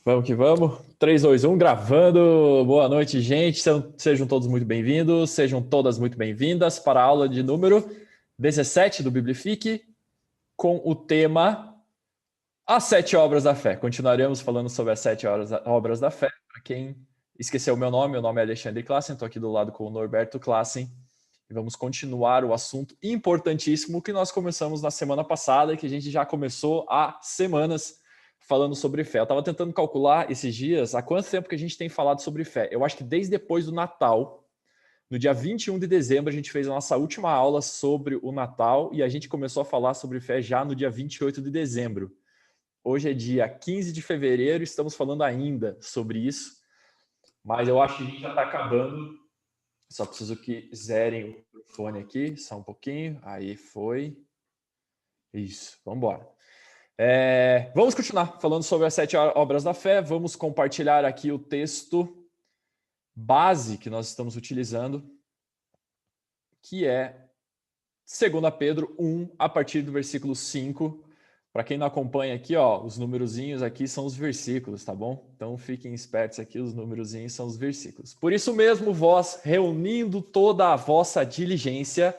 Vamos que vamos. 3, 2, 1, gravando. Boa noite, gente. Sejam todos muito bem-vindos, sejam todas muito bem-vindas para a aula de número 17 do Biblifique, com o tema As Sete Obras da Fé. Continuaremos falando sobre as sete obras da fé. Para quem esqueceu meu nome é Alexandre Klassen, estou aqui do lado com o Norberto Klassen. E vamos continuar o assunto importantíssimo que nós começamos na semana passada e que a gente já começou há semanas falando sobre fé. Eu estava tentando calcular esses dias há quanto tempo que a gente tem falado sobre fé. Eu acho que desde depois do Natal, no dia 21 de dezembro, a gente fez a nossa última aula sobre o Natal e a gente começou a falar sobre fé já no dia 28 de dezembro. Hoje é dia 15 de fevereiro, estamos falando ainda sobre isso, mas eu acho que a gente já está acabando. Só preciso que zerem o microfone aqui, só um pouquinho. Aí foi. Isso, vamos embora. Vamos continuar falando sobre as sete obras da fé. Vamos compartilhar aqui o texto base que nós estamos utilizando, que é 2 Pedro 1, a partir do versículo 5. Para quem não acompanha aqui, ó, os numerozinhos aqui são os versículos, tá bom? Então fiquem espertos aqui, os numerozinhos são os versículos. Por isso mesmo, vós, reunindo toda a vossa diligência,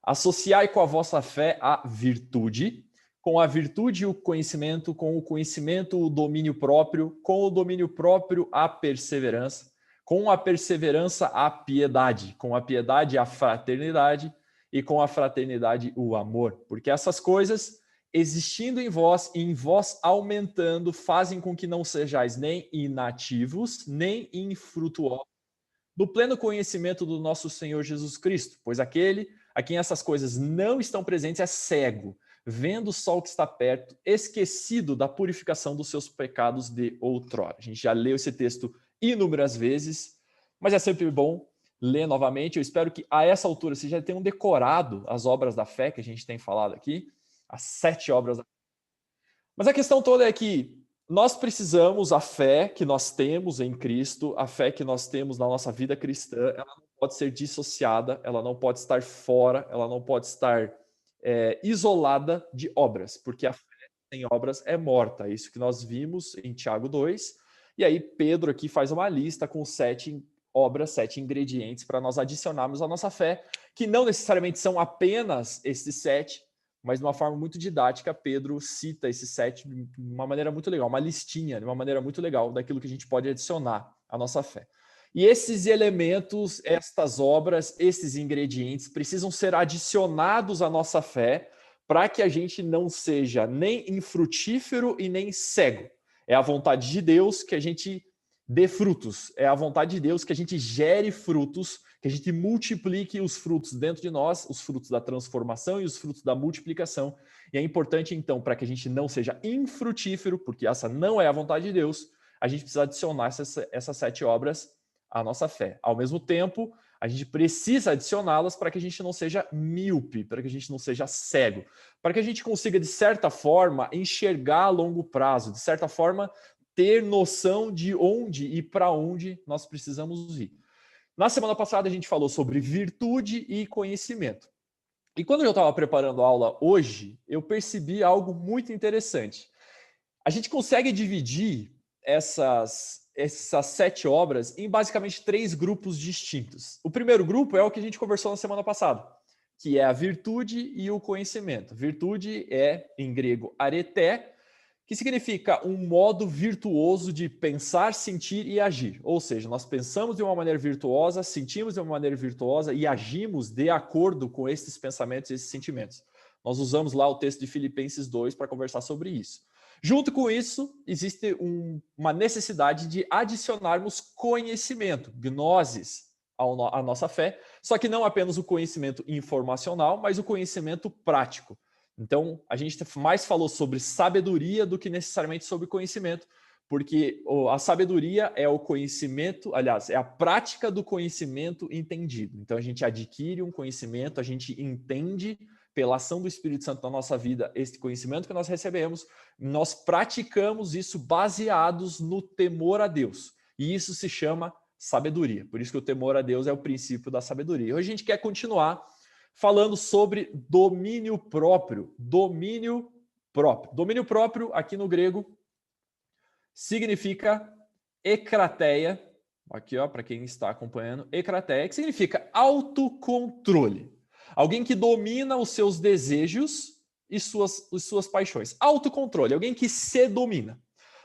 associai com a vossa fé a virtude, com a virtude o conhecimento, com o conhecimento o domínio próprio, com o domínio próprio a perseverança, com a perseverança a piedade, com a piedade a fraternidade e com a fraternidade o amor, porque essas coisas existindo em vós e em vós aumentando, fazem com que não sejais nem inativos, nem infrutuosos, no pleno conhecimento do nosso Senhor Jesus Cristo, pois aquele a quem essas coisas não estão presentes é cego, vendo o sol que está perto, esquecido da purificação dos seus pecados de outrora. A gente já leu esse texto inúmeras vezes, mas é sempre bom ler novamente. Eu espero que a essa altura vocês já tenham decorado as obras da fé que a gente tem falado aqui, as sete obras da fé. Mas a questão toda é que nós precisamos, a fé que nós temos em Cristo, a fé que nós temos na nossa vida cristã, ela não pode ser dissociada, ela não pode estar fora, ela não pode estar isolada de obras, porque a fé sem obras é morta. É isso que nós vimos em Tiago 2. E aí Pedro aqui faz uma lista com sete obras, sete ingredientes para nós adicionarmos à nossa fé, que não necessariamente são apenas esses sete, mas de uma forma muito didática, Pedro cita esses sete de uma maneira muito legal, uma listinha, de uma maneira muito legal daquilo que a gente pode adicionar à nossa fé. E esses elementos, estas obras, esses ingredientes precisam ser adicionados à nossa fé para que a gente não seja nem infrutífero e nem cego. É a vontade de Deus que a gente dê frutos, é a vontade de Deus que a gente gere frutos, que a gente multiplique os frutos dentro de nós, os frutos da transformação e os frutos da multiplicação. E é importante, então, para que a gente não seja infrutífero, porque essa não é a vontade de Deus, a gente precisa adicionar essas sete obras à nossa fé. Ao mesmo tempo, a gente precisa adicioná-las para que a gente não seja míope, para que a gente não seja cego, para que a gente consiga, de certa forma, enxergar a longo prazo, de certa forma, ter noção de onde e para onde nós precisamos ir. Na semana passada a gente falou sobre virtude e conhecimento. E quando eu estava preparando a aula hoje, eu percebi algo muito interessante. A gente consegue dividir essas sete obras em basicamente três grupos distintos. O primeiro grupo é o que a gente conversou na semana passada, que é a virtude e o conhecimento. Virtude é, em grego, areté, que significa um modo virtuoso de pensar, sentir e agir. Ou seja, nós pensamos de uma maneira virtuosa, sentimos de uma maneira virtuosa e agimos de acordo com esses pensamentos e esses sentimentos. Nós usamos lá o texto de Filipenses 2 para conversar sobre isso. Junto com isso, existe uma necessidade de adicionarmos conhecimento, gnosis, à nossa fé, só que não apenas o conhecimento informacional, mas o conhecimento prático. Então, a gente mais falou sobre sabedoria do que necessariamente sobre conhecimento, porque a sabedoria é o conhecimento, aliás, é a prática do conhecimento entendido. Então, a gente adquire um conhecimento, a gente entende pela ação do Espírito Santo na nossa vida esse conhecimento que nós recebemos, nós praticamos isso baseados no temor a Deus. E isso se chama sabedoria. Por isso que o temor a Deus é o princípio da sabedoria. Hoje a gente quer continuar falando sobre domínio próprio. Domínio próprio. Domínio próprio, aqui no grego, significa ekrateia. Aqui, ó, para quem está acompanhando, ekrateia, que significa autocontrole. Alguém que domina os seus desejos e suas paixões. Autocontrole, alguém que se domina.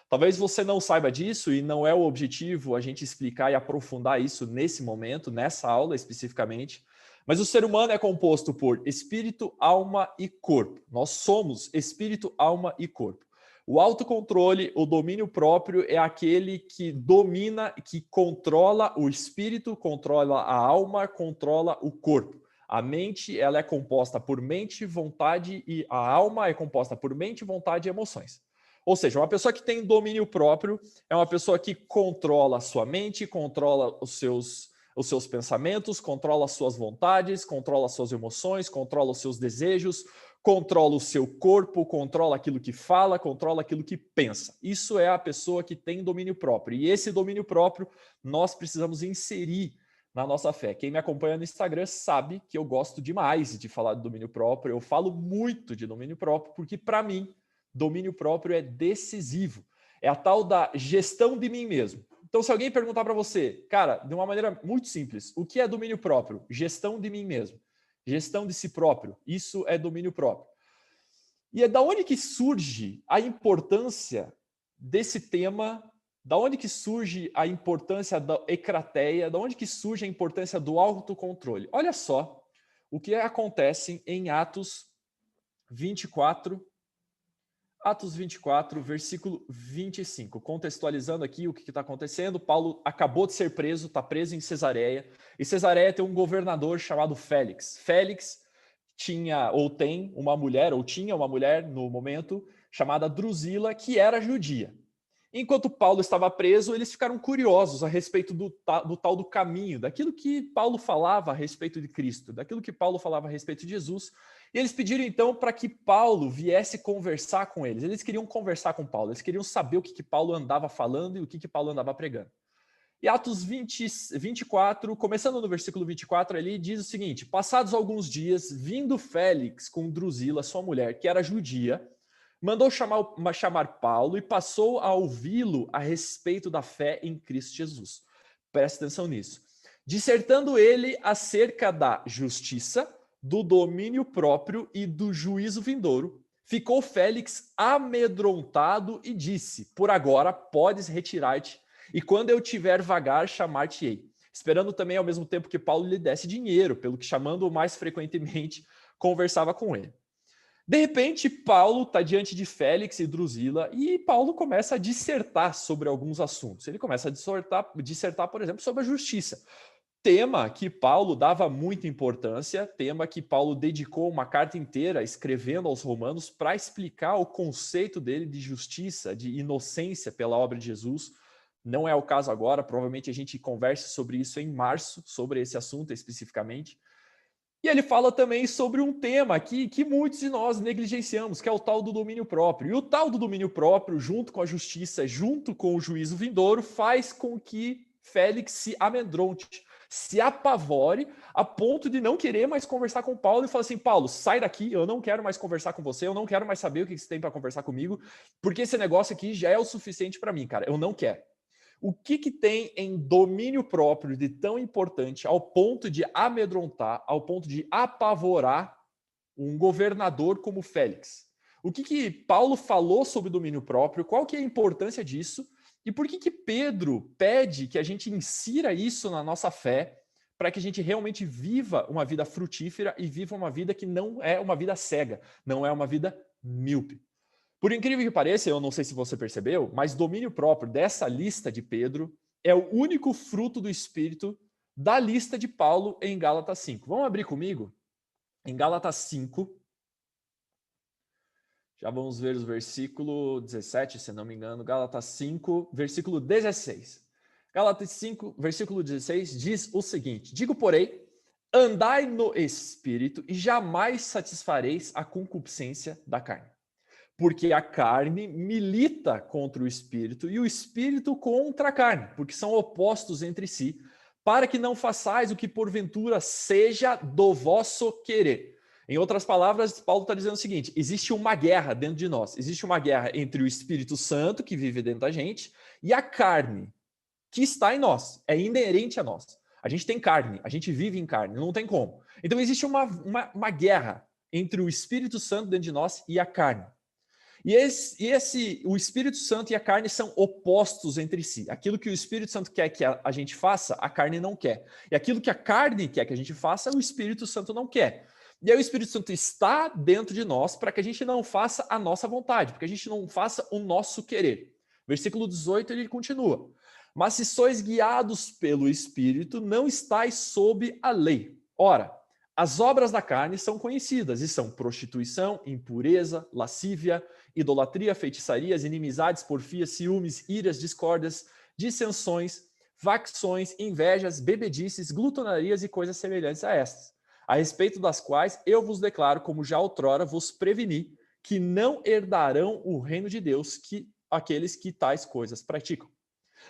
Talvez você não saiba disso e não é o objetivo a gente explicar e aprofundar isso nesse momento, nessa aula especificamente. Mas o ser humano é composto por espírito, alma e corpo. Nós somos espírito, alma e corpo. O autocontrole, o domínio próprio é aquele que domina, que controla o espírito, controla a alma, controla o corpo. A mente, ela é composta por mente, vontade e a alma é composta por mente, vontade e emoções. Ou seja, uma pessoa que tem domínio próprio é uma pessoa que controla a sua mente, controla os seus pensamentos, controla as suas vontades, controla as suas emoções, controla os seus desejos, controla o seu corpo, controla aquilo que fala, controla aquilo que pensa. Isso é a pessoa que tem domínio próprio. E esse domínio próprio nós precisamos inserir na nossa fé. Quem me acompanha no Instagram sabe que eu gosto demais de falar de domínio próprio. Eu falo muito de domínio próprio porque, para mim, domínio próprio é decisivo. É a tal da gestão de mim mesmo. Então, se alguém perguntar para você, cara, de uma maneira muito simples, o que é domínio próprio? Gestão de mim mesmo. Gestão de si próprio. Isso é domínio próprio. E é da onde que surge a importância desse tema, da onde que surge a importância da ekrateia, da onde que surge a importância do autocontrole. Olha só o que acontece em Atos 24, versículo 25. Contextualizando aqui o que está acontecendo, Paulo acabou de ser preso, está preso em Cesareia. E Cesareia tem um governador chamado Félix. Félix tinha uma mulher no momento, chamada Drusila, que era judia. Enquanto Paulo estava preso, eles ficaram curiosos a respeito do tal do caminho, daquilo que Paulo falava a respeito de Cristo, daquilo que Paulo falava a respeito de Jesus. E eles pediram então para que Paulo viesse conversar com eles. Eles queriam conversar com Paulo, eles queriam saber o que Paulo andava falando e o que Paulo andava pregando. E Atos 24, começando no versículo 24, ali diz o seguinte: passados alguns dias, vindo Félix com Drusila, sua mulher, que era judia, mandou chamar Paulo e passou a ouvi-lo a respeito da fé em Cristo Jesus. Presta atenção nisso. Dissertando ele acerca da justiça, do domínio próprio e do juízo vindouro, ficou Félix amedrontado e disse: por agora podes retirar-te, e quando eu tiver vagar, chamar-te-ei. Esperando também ao mesmo tempo que Paulo lhe desse dinheiro, pelo que, chamando-o mais frequentemente, conversava com ele. De repente, Paulo está diante de Félix e Drusila e Paulo começa a dissertar sobre alguns assuntos. Ele começa a dissertar, por exemplo, sobre a justiça. Tema que Paulo dava muita importância, tema que Paulo dedicou uma carta inteira escrevendo aos romanos para explicar o conceito dele de justiça, de inocência pela obra de Jesus. Não é o caso agora, provavelmente a gente converse sobre isso em março, sobre esse assunto especificamente. E ele fala também sobre um tema que muitos de nós negligenciamos, que é o tal do domínio próprio. E o tal do domínio próprio, junto com a justiça, junto com o juízo vindouro, faz com que Félix se amedronte, se apavore, a ponto de não querer mais conversar com Paulo e falar assim: Paulo, sai daqui, eu não quero mais conversar com você, eu não quero mais saber o que você tem para conversar comigo, porque esse negócio aqui já é o suficiente para mim, cara, eu não quero. O que tem em domínio próprio de tão importante ao ponto de amedrontar, ao ponto de apavorar um governador como Félix? O que Paulo falou sobre domínio próprio? Qual que é a importância disso? E por que Pedro pede que a gente insira isso na nossa fé para que a gente realmente viva uma vida frutífera e viva uma vida que não é uma vida cega, não é uma vida míope? Por incrível que pareça, eu não sei se você percebeu, mas domínio próprio dessa lista de Pedro é o único fruto do Espírito da lista de Paulo em Gálatas 5. Vamos abrir comigo? Em Gálatas 5, já vamos ver o versículo 17, se não me engano. Gálatas 5, versículo 16. Gálatas 5, versículo 16 diz o seguinte: digo, porém, andai no Espírito e jamais satisfareis a concupiscência da carne. Porque a carne milita contra o espírito e o espírito contra a carne, porque são opostos entre si, para que não façais o que porventura seja do vosso querer. Em outras palavras, Paulo está dizendo o seguinte: existe uma guerra dentro de nós. Existe uma guerra entre o Espírito Santo, que vive dentro da gente, e a carne, que está em nós, é inerente a nós. A gente tem carne, a gente vive em carne, não tem como. Então existe uma guerra entre o Espírito Santo dentro de nós e a carne. O Espírito Santo e a carne são opostos entre si. Aquilo que o Espírito Santo quer que a gente faça, a carne não quer. E aquilo que a carne quer que a gente faça, o Espírito Santo não quer. E aí o Espírito Santo está dentro de nós para que a gente não faça a nossa vontade, para que a gente não faça o nosso querer. Versículo 18, ele continua. Mas se sois guiados pelo Espírito, não estáis sob a lei. Ora, as obras da carne são conhecidas e são prostituição, impureza, lascívia, idolatria, feitiçarias, inimizades, porfias, ciúmes, iras, discórdias, dissensões, facções, invejas, bebedices, glutonarias e coisas semelhantes a estas, a respeito das quais eu vos declaro, como já outrora vos preveni, que não herdarão o reino de Deus aqueles que tais coisas praticam.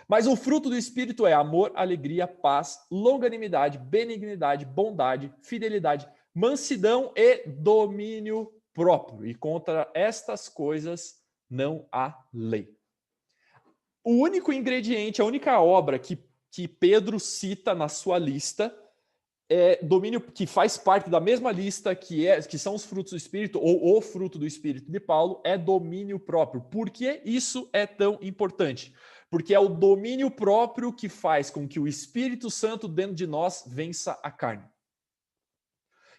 Mas o fruto do Espírito é amor, alegria, paz, longanimidade, benignidade, bondade, fidelidade, mansidão e domínio próprio. E contra estas coisas não há lei. O único ingrediente, a única obra que Pedro cita na sua lista é domínio, que faz parte da mesma lista que são os frutos do Espírito, ou o fruto do Espírito de Paulo, é domínio próprio. Por que isso é tão importante? Porque é o domínio próprio que faz com que o Espírito Santo dentro de nós vença a carne.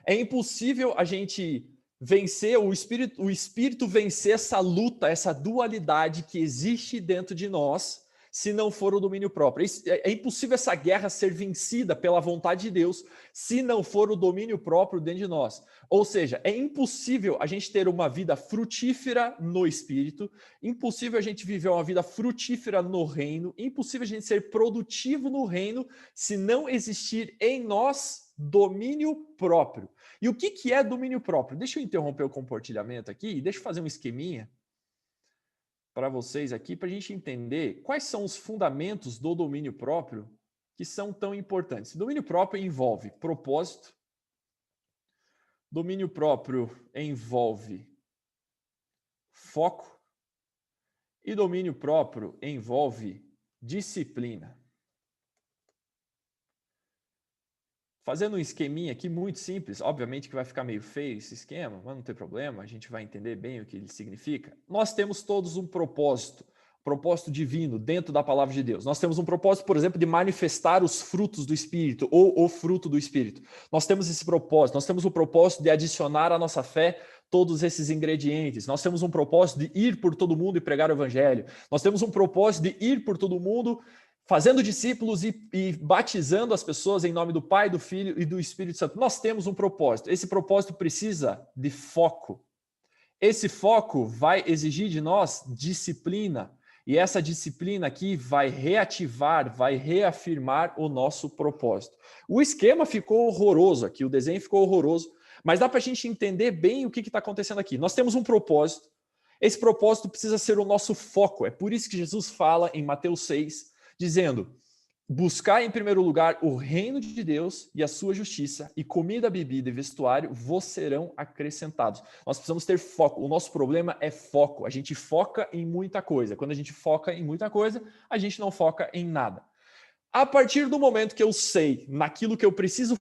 É impossível a gente vencer, o Espírito vencer essa luta, essa dualidade que existe dentro de nós, se não for o domínio próprio. É impossível essa guerra ser vencida pela vontade de Deus se não for o domínio próprio dentro de nós. Ou seja, é impossível a gente ter uma vida frutífera no Espírito, impossível a gente viver uma vida frutífera no reino, impossível a gente ser produtivo no reino se não existir em nós domínio próprio. E o que é domínio próprio? Deixa eu interromper o compartilhamento aqui e deixa eu fazer um esqueminha para vocês aqui, para a gente entender quais são os fundamentos do domínio próprio que são tão importantes. Domínio próprio envolve propósito, domínio próprio envolve foco e domínio próprio envolve disciplina. Fazendo um esqueminha aqui muito simples, obviamente que vai ficar meio feio esse esquema, mas não tem problema, a gente vai entender bem o que ele significa. Nós temos todos um propósito divino dentro da palavra de Deus. Nós temos um propósito, por exemplo, de manifestar os frutos do Espírito ou o fruto do Espírito. Nós temos esse propósito, nós temos o propósito de adicionar à nossa fé todos esses ingredientes. Nós temos um propósito de ir por todo mundo e pregar o evangelho. Nós temos um propósito de ir por todo mundo fazendo discípulos e batizando as pessoas em nome do Pai, do Filho e do Espírito Santo. Nós temos um propósito. Esse propósito precisa de foco. Esse foco vai exigir de nós disciplina. E essa disciplina aqui vai reativar, vai reafirmar o nosso propósito. O esquema ficou horroroso aqui, o desenho ficou horroroso, mas dá para a gente entender bem o que está acontecendo aqui. Nós temos um propósito. Esse propósito precisa ser o nosso foco. É por isso que Jesus fala em Mateus 6, dizendo: buscar em primeiro lugar o reino de Deus e a sua justiça, e comida, bebida e vestuário vos serão acrescentados. Nós precisamos ter foco. O nosso problema é foco. A gente foca em muita coisa. Quando a gente foca em muita coisa, a gente não foca em nada. A partir do momento que eu sei naquilo que eu preciso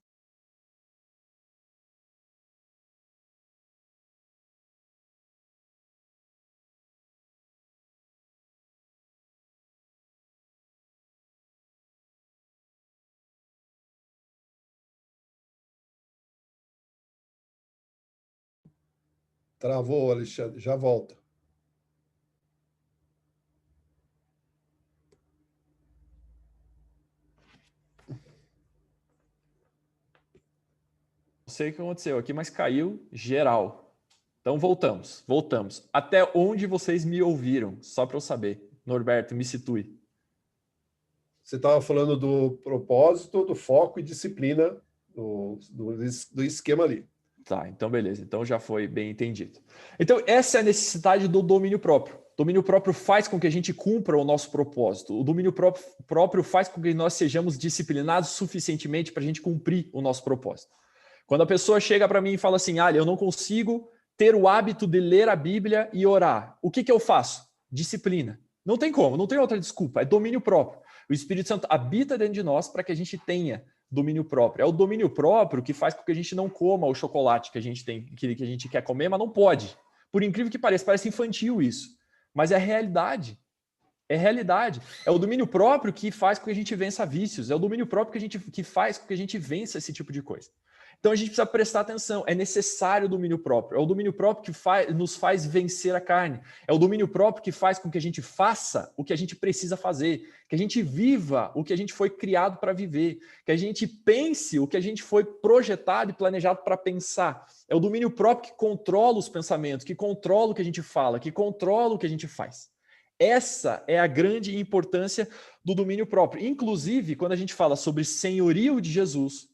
Travou, Alexandre. Já volta. Não sei o que aconteceu aqui, mas caiu geral. Então voltamos. Até onde vocês me ouviram? Só para eu saber. Norberto, me situe. Você estava falando do propósito, do foco e disciplina do esquema ali. Tá, então beleza. Então já foi bem entendido. Então essa é a necessidade do domínio próprio. O domínio próprio faz com que a gente cumpra o nosso propósito. O domínio próprio faz com que nós sejamos disciplinados suficientemente para a gente cumprir o nosso propósito. Quando a pessoa chega para mim e fala assim, eu não consigo ter o hábito de ler a Bíblia e orar, o que eu faço? Disciplina. Não tem como, não tem outra desculpa, é domínio próprio. O Espírito Santo habita dentro de nós para que a gente tenha domínio próprio. É o domínio próprio que faz com que a gente não coma o chocolate que a gente tem, que a gente quer comer, mas não pode. Por incrível que pareça, parece infantil isso. Mas é realidade. É realidade. É o domínio próprio que faz com que a gente vença vícios. É o domínio próprio que faz com que a gente vença esse tipo de coisa. Então a gente precisa prestar atenção. É necessário o domínio próprio. É o domínio próprio que nos faz vencer a carne. É o domínio próprio que faz com que a gente faça o que a gente precisa fazer. Que a gente viva o que a gente foi criado para viver. Que a gente pense o que a gente foi projetado e planejado para pensar. É o domínio próprio que controla os pensamentos, que controla o que a gente fala, que controla o que a gente faz. Essa é a grande importância do domínio próprio. Inclusive, quando a gente fala sobre senhorio de Jesus,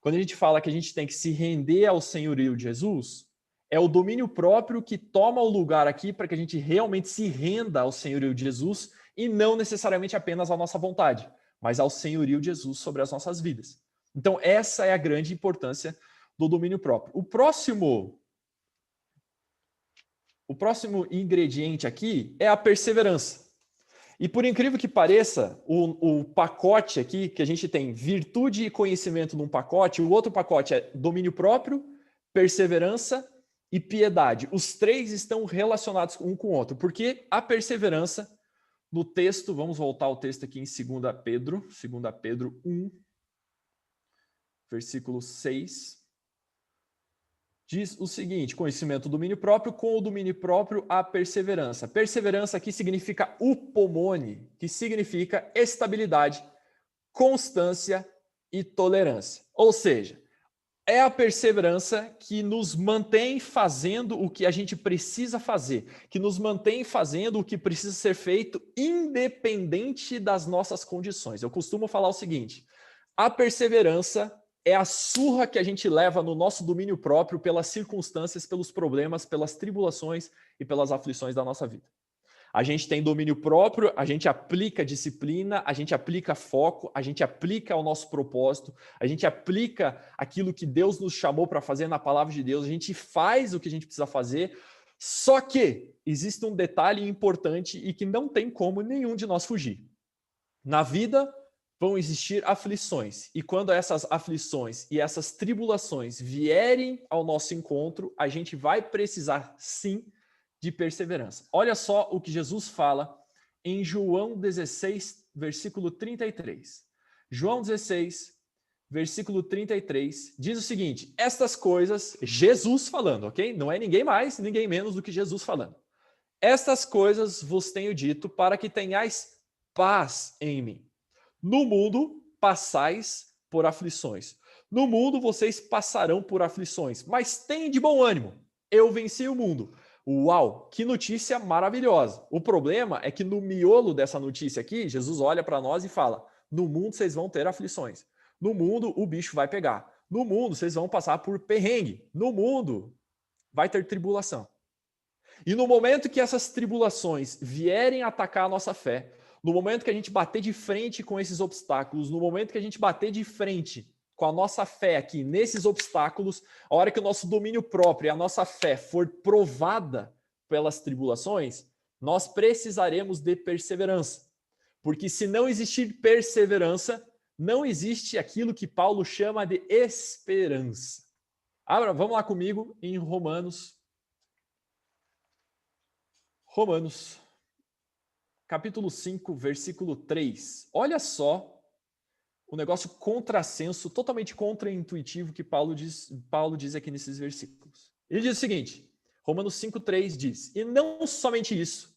quando a gente fala que a gente tem que se render ao senhorio de Jesus, é o domínio próprio que toma o lugar aqui para que a gente realmente se renda ao senhorio de Jesus e não necessariamente apenas à nossa vontade, mas ao senhorio de Jesus sobre as nossas vidas. Então, essa é a grande importância do domínio próprio. O próximo ingrediente aqui é a perseverança. E por incrível que pareça, o pacote aqui, que a gente tem virtude e conhecimento num pacote, o outro pacote é domínio próprio, perseverança e piedade. Os três estão relacionados um com o outro, porque a perseverança, no texto, vamos voltar ao texto aqui em 2 Pedro 1, versículo 6, diz o seguinte: conhecimento do domínio próprio, com o domínio próprio a perseverança. Perseverança aqui significa upomone, que significa estabilidade, constância e tolerância. Ou seja, é a perseverança que nos mantém fazendo o que a gente precisa fazer, que nos mantém fazendo o que precisa ser feito, independente das nossas condições. Eu costumo falar o seguinte: a perseverança é a surra que a gente leva no nosso domínio próprio pelas circunstâncias, pelos problemas, pelas tribulações e pelas aflições da nossa vida. A gente tem domínio próprio, a gente aplica disciplina, a gente aplica foco, a gente aplica o nosso propósito, a gente aplica aquilo que Deus nos chamou para fazer na palavra de Deus, a gente faz o que a gente precisa fazer, só que existe um detalhe importante e que não tem como nenhum de nós fugir. Na vida vão existir aflições, e quando essas aflições e essas tribulações vierem ao nosso encontro, a gente vai precisar sim de perseverança. Olha só o que Jesus fala em João 16, versículo 33. João 16, versículo 33, diz o seguinte: estas coisas, Jesus falando, ok? Não é ninguém mais, ninguém menos do que Jesus falando. Estas coisas vos tenho dito para que tenhais paz em mim. No mundo passais por aflições. No mundo vocês passarão por aflições, mas tenham de bom ânimo. Eu venci o mundo. Uau, que notícia maravilhosa. O problema é que no miolo dessa notícia aqui, Jesus olha para nós e fala: no mundo vocês vão ter aflições. No mundo o bicho vai pegar. No mundo vocês vão passar por perrengue. No mundo vai ter tribulação. E no momento que essas tribulações vierem atacar a nossa fé, no momento que a gente bater de frente com esses obstáculos, no momento que a gente bater de frente com a nossa fé aqui nesses obstáculos, a hora que o nosso domínio próprio e a nossa fé for provada pelas tribulações, nós precisaremos de perseverança. Porque se não existir perseverança, não existe aquilo que Paulo chama de esperança. Vamos lá comigo em Romanos, capítulo 5, versículo 3. Olha só o negócio contrassenso, totalmente contraintuitivo que Paulo diz aqui nesses versículos. Ele diz o seguinte, Romanos 5, 3 diz: e não somente isso,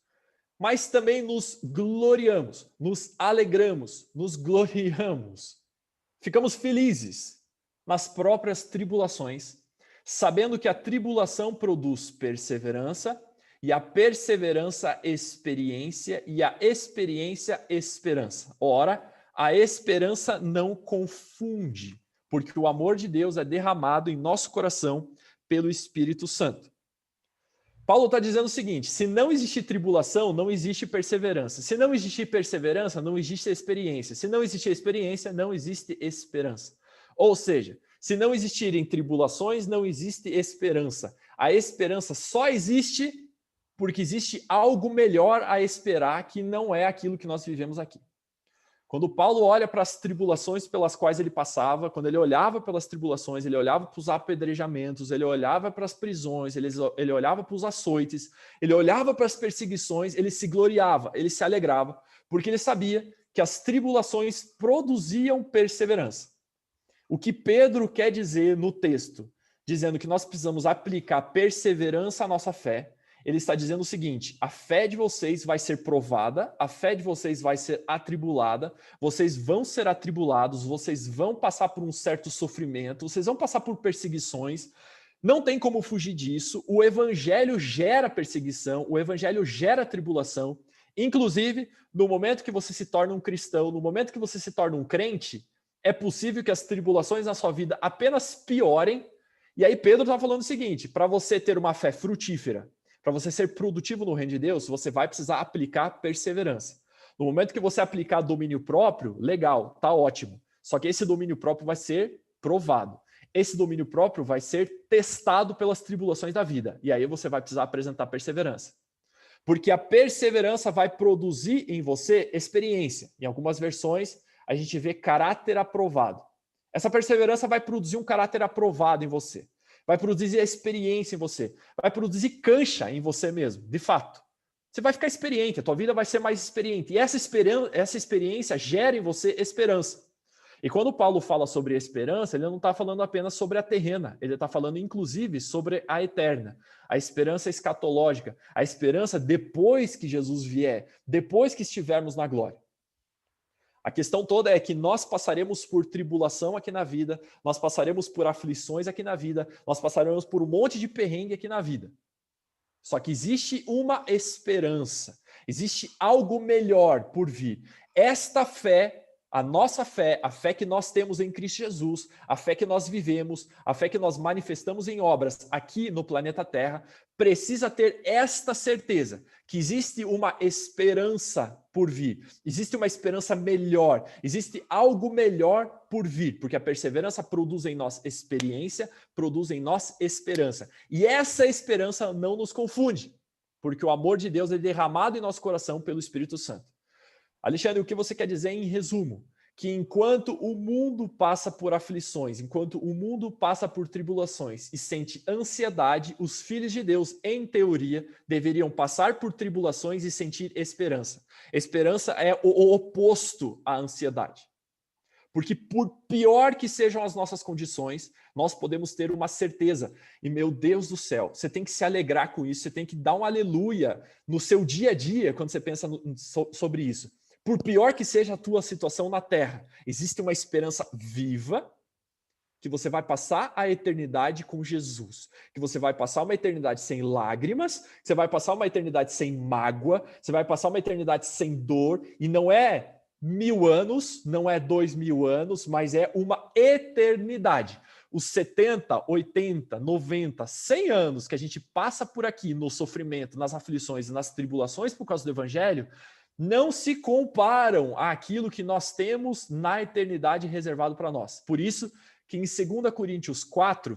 mas também nos gloriamos, nos alegramos, nos gloriamos. Ficamos felizes nas próprias tribulações, sabendo que a tribulação produz perseverança, e a perseverança, experiência, e a experiência, esperança. Ora, a esperança não confunde, porque o amor de Deus é derramado em nosso coração pelo Espírito Santo. Paulo está dizendo o seguinte: se não existir tribulação, não existe perseverança. Se não existir perseverança, não existe experiência. Se não existe experiência, não existe esperança. Ou seja, Se não existirem tribulações, não existe esperança. A esperança só existe porque existe algo melhor a esperar que não é aquilo que nós vivemos aqui. Quando Paulo olha para as tribulações pelas quais ele passava, quando ele olhava pelas tribulações, ele olhava para os apedrejamentos, ele olhava para as prisões, ele olhava para os açoites, ele olhava para as perseguições, ele se gloriava, ele se alegrava, porque ele sabia que as tribulações produziam perseverança. O que Pedro quer dizer no texto, dizendo que nós precisamos aplicar perseverança à nossa fé, ele está dizendo o seguinte: a fé de vocês vai ser provada, a fé de vocês vai ser atribulada, vocês vão ser atribulados, vocês vão passar por um certo sofrimento, vocês vão passar por perseguições, não tem como fugir disso. O evangelho gera perseguição, o evangelho gera tribulação. Inclusive, no momento que você se torna um cristão, no momento que você se torna um crente, é possível que as tribulações na sua vida apenas piorem. E aí Pedro está falando o seguinte: para você ter uma fé frutífera, para você ser produtivo no reino de Deus, você vai precisar aplicar perseverança. No momento que você aplicar domínio próprio, legal, tá ótimo. Só que esse domínio próprio vai ser provado. Esse domínio próprio vai ser testado pelas tribulações da vida. E aí você vai precisar apresentar perseverança. Porque a perseverança vai produzir em você experiência. Em algumas versões, a gente vê caráter aprovado. Essa perseverança vai produzir um caráter aprovado em você. Vai produzir a experiência em você, vai produzir cancha em você mesmo, de fato. Você vai ficar experiente, a tua vida vai ser mais experiente. E essa experiência gera em você esperança. E quando Paulo fala sobre esperança, ele não está falando apenas sobre a terrena, ele está falando inclusive sobre a eterna, a esperança escatológica, a esperança depois que Jesus vier, depois que estivermos na glória. A questão toda é que nós passaremos por tribulação aqui na vida, nós passaremos por aflições aqui na vida, nós passaremos por um monte de perrengue aqui na vida. Só que existe uma esperança, existe algo melhor por vir. Esta fé, a nossa fé, a fé que nós temos em Cristo Jesus, a fé que nós vivemos, a fé que nós manifestamos em obras aqui no planeta Terra, precisa ter esta certeza, que existe uma esperança por vir, existe uma esperança melhor, existe algo melhor por vir, porque a perseverança produz em nós experiência, produz em nós esperança. E essa esperança não nos confunde, porque o amor de Deus é derramado em nosso coração pelo Espírito Santo. Alexandre, o que você quer dizer em resumo? Que enquanto o mundo passa por aflições, enquanto o mundo passa por tribulações e sente ansiedade, os filhos de Deus, em teoria, deveriam passar por tribulações e sentir esperança. Esperança é o oposto à ansiedade. Porque por pior que sejam as nossas condições, nós podemos ter uma certeza. E meu Deus do céu, você tem que se alegrar com isso, você tem que dar um aleluia no seu dia a dia quando você pensa sobre isso. Por pior que seja a tua situação na Terra, existe uma esperança viva que você vai passar a eternidade com Jesus, que você vai passar uma eternidade sem lágrimas, que você vai passar uma eternidade sem mágoa, você vai passar uma eternidade sem dor, e não é 1000 anos, não é 2000 anos, mas é uma eternidade. Os 70, 80, 90, 100 anos que a gente passa por aqui no sofrimento, nas aflições e nas tribulações por causa do Evangelho, não se comparam àquilo que nós temos na eternidade reservado para nós. Por isso que em 2 Coríntios 4,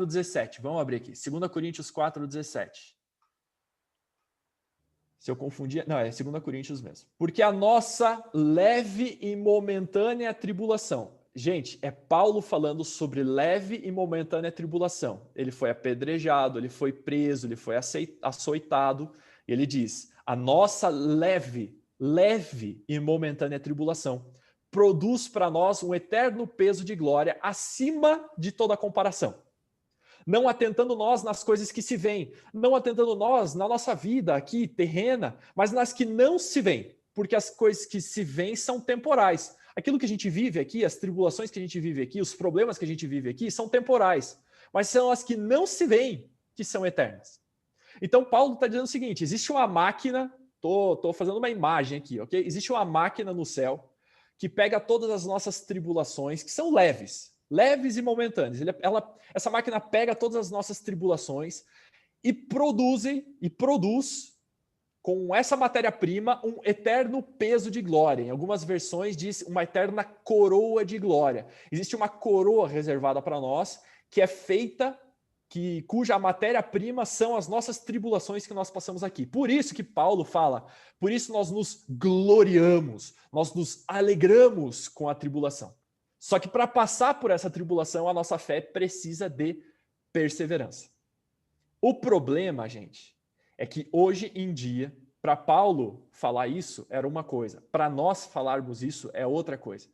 17, vamos abrir aqui, 2 Coríntios 4, 17. Se eu confundir, não, é 2 Coríntios mesmo. Porque a nossa leve e momentânea tribulação, gente, é Paulo falando sobre leve e momentânea tribulação. Ele foi apedrejado, ele foi preso, ele foi açoitado, e ele diz: a nossa leve e momentânea tribulação produz para nós um eterno peso de glória acima de toda comparação. Não atentando nós nas coisas que se veem, não atentando nós na nossa vida aqui terrena, mas nas que não se veem, porque as coisas que se veem são temporais. Aquilo que a gente vive aqui, as tribulações que a gente vive aqui, os problemas que a gente vive aqui são temporais, mas são as que não se veem que são eternas. Então, Paulo está dizendo o seguinte: existe uma máquina, estou fazendo uma imagem aqui, ok? Existe uma máquina no céu que pega todas as nossas tribulações, que são leves e momentâneas. Essa máquina pega todas as nossas tribulações e produz com essa matéria-prima um eterno peso de glória. Em algumas versões diz uma eterna coroa de glória. Existe uma coroa reservada para nós que é feita, cuja matéria-prima são as nossas tribulações que nós passamos aqui. Por isso que Paulo fala, por isso nós nos gloriamos, nós nos alegramos com a tribulação. Só que para passar por essa tribulação, a nossa fé precisa de perseverança. O problema, gente, é que hoje em dia, para Paulo falar isso era uma coisa, para nós falarmos isso é outra coisa.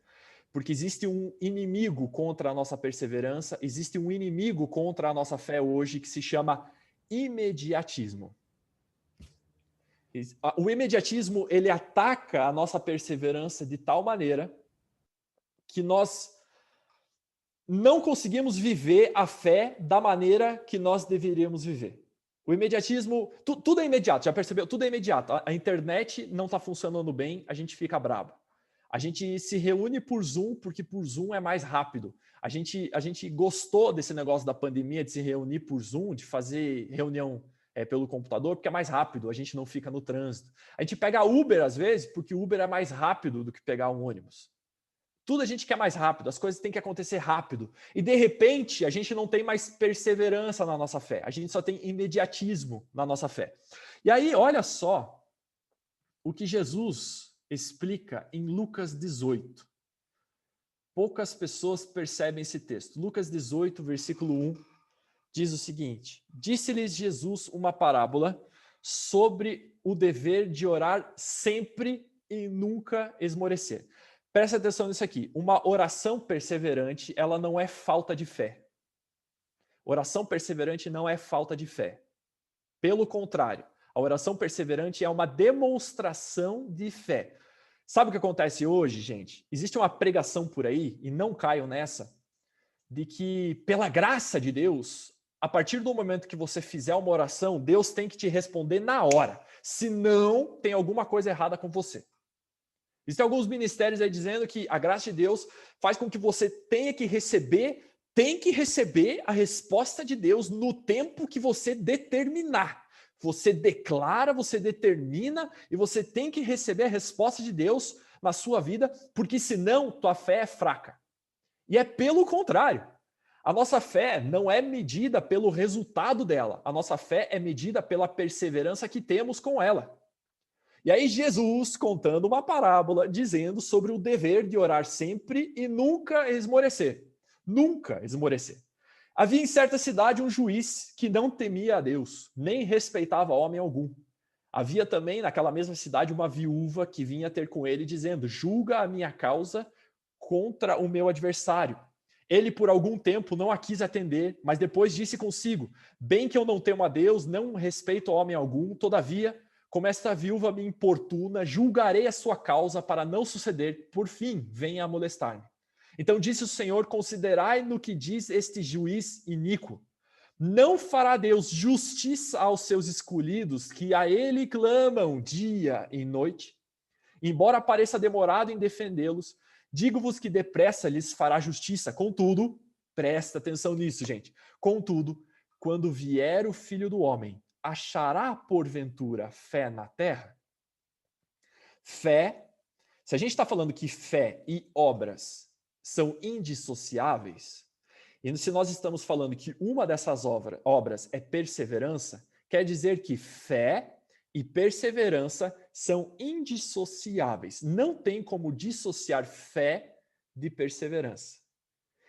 Porque existe um inimigo contra a nossa perseverança, existe um inimigo contra a nossa fé hoje que se chama imediatismo. O imediatismo, ele ataca a nossa perseverança de tal maneira que nós não conseguimos viver a fé da maneira que nós deveríamos viver. O imediatismo, tudo é imediato, já percebeu? Tudo é imediato. A internet não está funcionando bem, a gente fica bravo. A gente se reúne por Zoom, porque por Zoom é mais rápido. A gente gostou desse negócio da pandemia, de se reunir por Zoom, de fazer reunião pelo computador, porque é mais rápido, a gente não fica no trânsito. A gente pega Uber, às vezes, porque Uber é mais rápido do que pegar um ônibus. Tudo a gente quer mais rápido, as coisas têm que acontecer rápido. E, de repente, a gente não tem mais perseverança na nossa fé. A gente só tem imediatismo na nossa fé. E aí, olha só o que Jesus explica em Lucas 18. Poucas pessoas percebem esse texto. Lucas 18, versículo 1, diz o seguinte: Disse-lhes Jesus uma parábola sobre o dever de orar sempre e nunca esmorecer. Presta atenção nisso aqui. Uma oração perseverante, ela não é falta de fé. Oração perseverante não é falta de fé. Pelo contrário, a oração perseverante é uma demonstração de fé. Sabe o que acontece hoje, gente? Existe uma pregação por aí, e não caiam nessa, de que pela graça de Deus, a partir do momento que você fizer uma oração, Deus tem que te responder na hora. Senão, tem alguma coisa errada com você. Existem alguns ministérios aí dizendo que a graça de Deus faz com que você tenha que receber a resposta de Deus no tempo que você determinar. Você declara, você determina e você tem que receber a resposta de Deus na sua vida, porque senão tua fé é fraca. E é pelo contrário. A nossa fé não é medida pelo resultado dela. A nossa fé é medida pela perseverança que temos com ela. E aí Jesus contando uma parábola dizendo sobre o dever de orar sempre e nunca esmorecer. Nunca esmorecer. Havia em certa cidade um juiz que não temia a Deus, nem respeitava homem algum. Havia também naquela mesma cidade uma viúva que vinha ter com ele dizendo: julga a minha causa contra o meu adversário. Ele por algum tempo não a quis atender, mas depois disse consigo: bem que eu não temo a Deus, não respeito homem algum, todavia, como esta viúva me importuna, julgarei a sua causa para não suceder, por fim, venha a molestar-me. Então disse o Senhor: considerai no que diz este juiz iníquo. Não fará Deus justiça aos seus escolhidos, que a ele clamam dia e noite? Embora pareça demorado em defendê-los, digo-vos que depressa lhes fará justiça. Contudo, presta atenção nisso, gente. Contudo, quando vier o Filho do Homem, achará porventura fé na terra? Fé, se a gente está falando que fé e obras são indissociáveis, e se nós estamos falando que uma dessas obras é perseverança, quer dizer que fé e perseverança são indissociáveis. Não tem como dissociar fé de perseverança.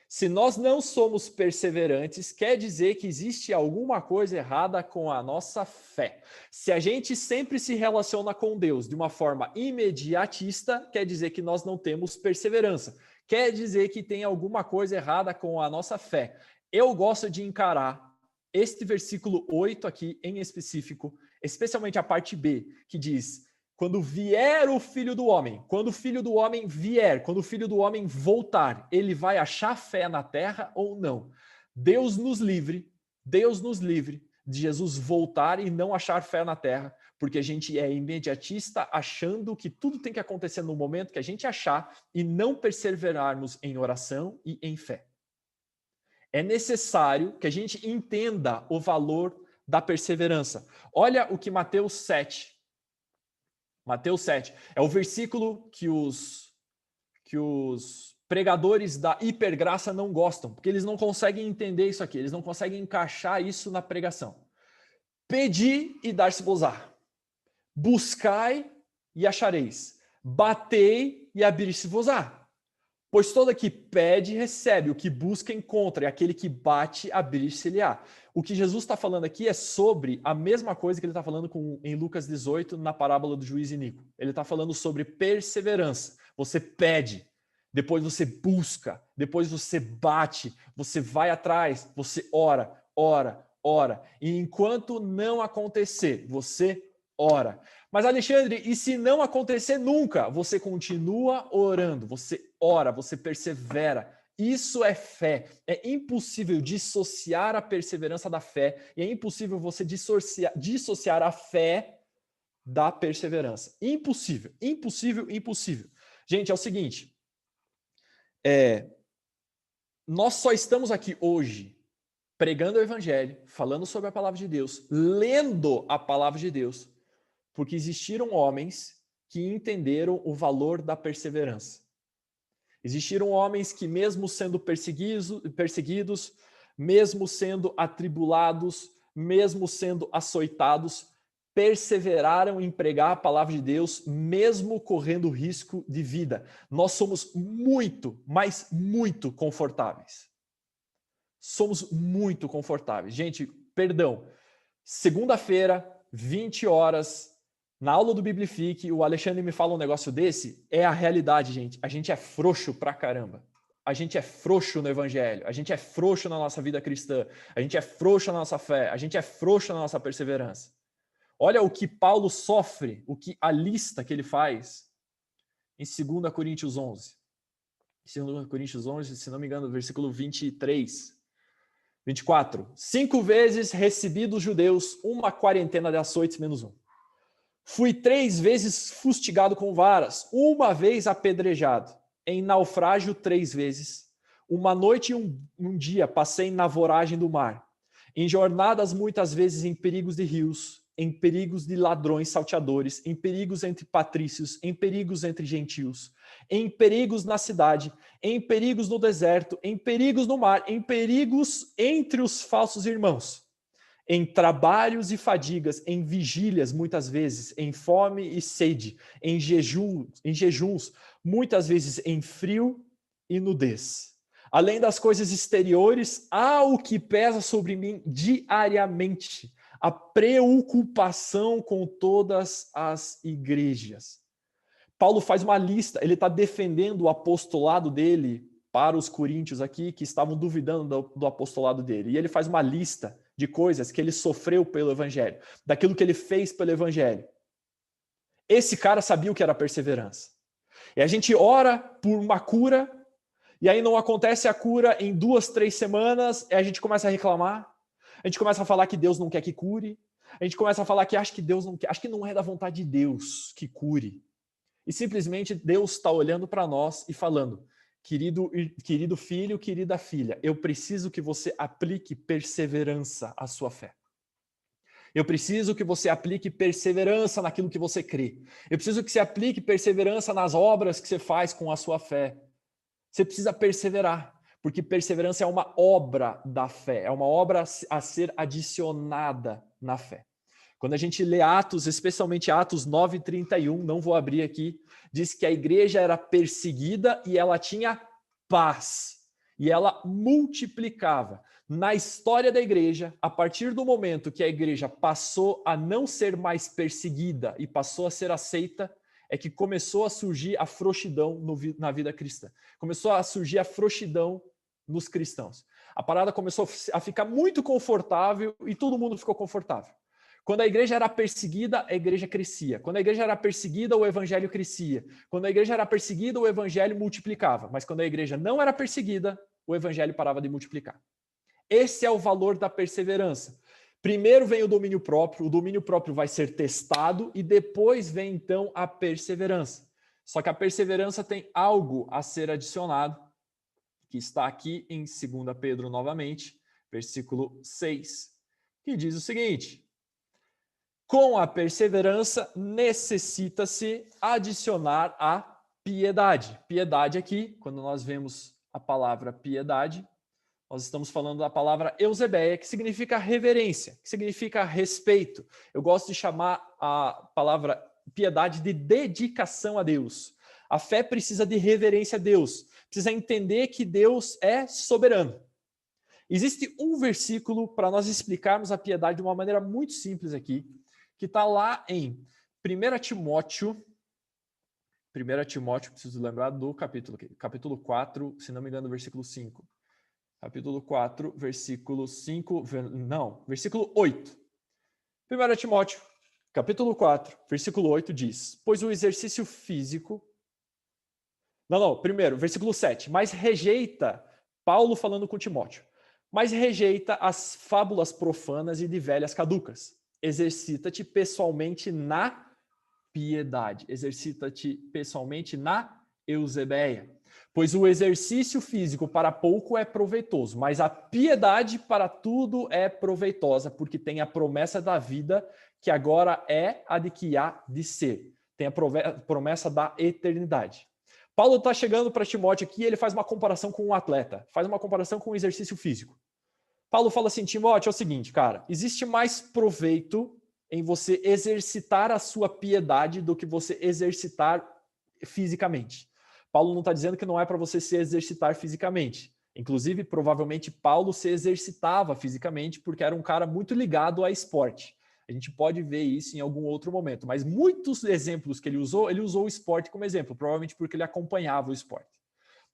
Se nós não somos perseverantes, quer dizer que existe alguma coisa errada com a nossa fé. Se a gente sempre se relaciona com Deus de uma forma imediatista, quer dizer que nós não temos perseverança. Quer dizer que tem alguma coisa errada com a nossa fé. Eu gosto de encarar este versículo 8 aqui em específico, especialmente a parte B, que diz: quando vier o Filho do Homem, quando o Filho do Homem vier, quando o Filho do Homem voltar, ele vai achar fé na terra ou não? Deus nos livre de Jesus voltar e não achar fé na terra, porque a gente é imediatista achando que tudo tem que acontecer no momento que a gente achar e não perseverarmos em oração e em fé. É necessário que a gente entenda o valor da perseverança. Olha o que Mateus 7 Mateus 7. É o versículo que os pregadores da hipergraça não gostam, porque eles não conseguem entender isso aqui, eles não conseguem encaixar isso na pregação. Pedi e dar-se-vos-á. Buscai e achareis. Batei e abrir-se-vos-á. Pois todo que pede, recebe. O que busca, encontra. E aquele que bate, abrir-se-lhe-á. O que Jesus está falando aqui é sobre a mesma coisa que ele está falando em Lucas 18, na parábola do juiz Inico. Ele está falando sobre perseverança. Você pede, depois você busca, depois você bate, você vai atrás, você ora, ora, ora. E enquanto não acontecer, você ora. Mas, Alexandre, e se não acontecer nunca? Você continua orando, você ora, você persevera. Isso é fé. É impossível dissociar a perseverança da fé e é impossível você dissociar a fé da perseverança. Impossível, impossível, impossível. Gente, é o seguinte, nós só estamos aqui hoje pregando o evangelho, falando sobre a palavra de Deus, lendo a palavra de Deus, porque existiram homens que entenderam o valor da perseverança. Existiram homens que, mesmo sendo perseguidos, mesmo sendo atribulados, mesmo sendo açoitados, perseveraram em pregar a palavra de Deus, mesmo correndo risco de vida. Nós somos muito, mas muito confortáveis. Somos muito confortáveis. Gente, perdão. Segunda-feira, 20 horas, na aula do Biblifique, o Alexandre me fala um negócio desse, é a realidade, gente. A gente é frouxo pra caramba. A gente é frouxo no evangelho, a gente é frouxo na nossa vida cristã, a gente é frouxo na nossa fé, a gente é frouxo na nossa perseverança. Olha o que Paulo sofre, a lista que ele faz em 2 Coríntios 11. 2 Coríntios 11, se não me engano, versículo 23. 24. 5 vezes recebi dos judeus uma quarentena de açoites menos um. Fui 3 vezes fustigado com varas, uma vez apedrejado, em naufrágio 3 vezes. Uma noite e um dia passei na voragem do mar, em jornadas muitas vezes em perigos de rios, em perigos de ladrões salteadores, em perigos entre patrícios, em perigos entre gentios, em perigos na cidade, em perigos no deserto, em perigos no mar, em perigos entre os falsos irmãos, em trabalhos e fadigas, em vigílias muitas vezes, em fome e sede, em jejuns, muitas vezes em frio e nudez. Além das coisas exteriores, há o que pesa sobre mim diariamente, a preocupação com todas as igrejas. Paulo faz uma lista, ele está defendendo o apostolado dele para os coríntios aqui, que estavam duvidando do apostolado dele. E ele faz uma lista de coisas que ele sofreu pelo evangelho, daquilo que ele fez pelo evangelho. Esse cara sabia o que era perseverança. E a gente ora por uma cura, e aí não acontece a cura em 2, 3 semanas, e a gente começa a reclamar, a gente começa a falar que Deus não quer que cure, a gente começa a falar que acha que Deus não quer, acho que não é da vontade de Deus que cure. E simplesmente Deus está olhando para nós e falando, querido filho, querida filha, eu preciso que você aplique perseverança à sua fé. Eu preciso que você aplique perseverança naquilo que você crê. Eu preciso que você aplique perseverança nas obras que você faz com a sua fé. Você precisa perseverar, porque perseverança é uma obra da fé, é uma obra a ser adicionada na fé. Quando a gente lê Atos, especialmente Atos 9:31, não vou abrir aqui, diz que a igreja era perseguida e ela tinha paz. E ela multiplicava. Na história da igreja, a partir do momento que a igreja passou a não ser mais perseguida e passou a ser aceita, é que começou a surgir a frouxidão na vida cristã. Começou a surgir a frouxidão nos cristãos. A parada começou a ficar muito confortável e todo mundo ficou confortável. Quando a igreja era perseguida, a igreja crescia. Quando a igreja era perseguida, o evangelho crescia. Quando a igreja era perseguida, o evangelho multiplicava. Mas quando a igreja não era perseguida, o evangelho parava de multiplicar. Esse é o valor da perseverança. Primeiro vem o domínio próprio vai ser testado e depois vem então a perseverança. Só que a perseverança tem algo a ser adicionado, que está aqui em 2 Pedro novamente, versículo 6, que diz o seguinte: Com a perseverança, necessita-se adicionar a piedade. Piedade aqui, quando nós vemos a palavra piedade, nós estamos falando da palavra eusebeia, que significa reverência, que significa respeito. Eu gosto de chamar a palavra piedade de dedicação a Deus. A fé precisa de reverência a Deus, precisa entender que Deus é soberano. Existe um versículo para nós explicarmos a piedade de uma maneira muito simples aqui, que está lá em 1 Timóteo, preciso lembrar do capítulo 4, se não me engano, versículo 5. Capítulo 4, versículo 5, versículo 8. 1 Timóteo, capítulo 4, versículo 8 diz: pois o exercício físico... primeiro, versículo 7. Mas rejeita, Paulo falando com Timóteo, mas rejeita as fábulas profanas e de velhas caducas. Exercita-te pessoalmente na piedade. Exercita-te pessoalmente na eusebeia. Pois o exercício físico para pouco é proveitoso, mas a piedade para tudo é proveitosa, porque tem a promessa da vida que agora é a de que há de ser. Tem a promessa da eternidade. Paulo está chegando para Timóteo aqui e ele faz uma comparação com um atleta, faz uma comparação com o exercício físico. Paulo fala assim, Timóteo, é o seguinte, cara, existe mais proveito em você exercitar a sua piedade do que você exercitar fisicamente. Paulo não está dizendo que não é para você se exercitar fisicamente. Inclusive, provavelmente, Paulo se exercitava fisicamente porque era um cara muito ligado a esporte. A gente pode ver isso em algum outro momento, mas muitos exemplos que ele usou o esporte como exemplo, provavelmente porque ele acompanhava o esporte.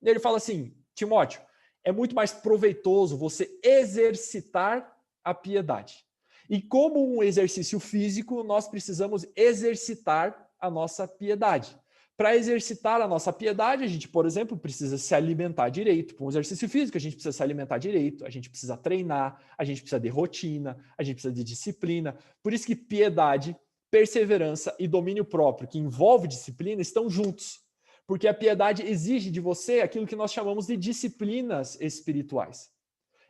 E ele fala assim, Timóteo, é muito mais proveitoso você exercitar a piedade. E como um exercício físico, nós precisamos exercitar a nossa piedade. Para exercitar a nossa piedade, a gente, por exemplo, precisa se alimentar direito. Para um exercício físico, a gente precisa se alimentar direito, a gente precisa treinar, a gente precisa de rotina, a gente precisa de disciplina. Por isso que piedade, perseverança e domínio próprio, que envolve disciplina, estão juntos. Porque a piedade exige de você aquilo que nós chamamos de disciplinas espirituais.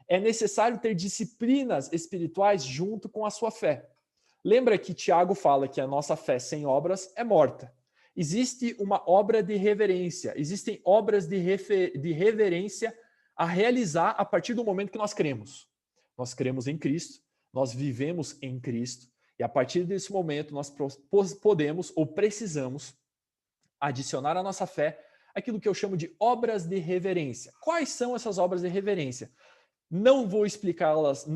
É necessário ter disciplinas espirituais junto com a sua fé. Lembra que Tiago fala que a nossa fé sem obras é morta. Existe uma obra de reverência, existem obras de reverência a realizar a partir do momento que nós cremos. Nós cremos em Cristo, nós vivemos em Cristo, e a partir desse momento nós podemos ou precisamos adicionar à nossa fé aquilo que eu chamo de obras de reverência. Quais são essas obras de reverência? Não vou explicá-las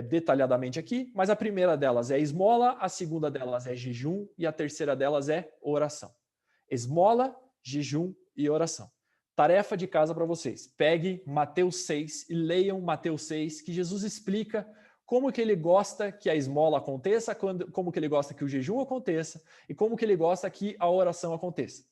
detalhadamente aqui, mas a primeira delas é esmola, a segunda delas é jejum e a terceira delas é oração. Esmola, jejum e oração. Tarefa de casa para vocês. Pegue Mateus 6 e leiam Mateus 6, que Jesus explica como que ele gosta que a esmola aconteça, como que ele gosta que o jejum aconteça e como que ele gosta que a oração aconteça.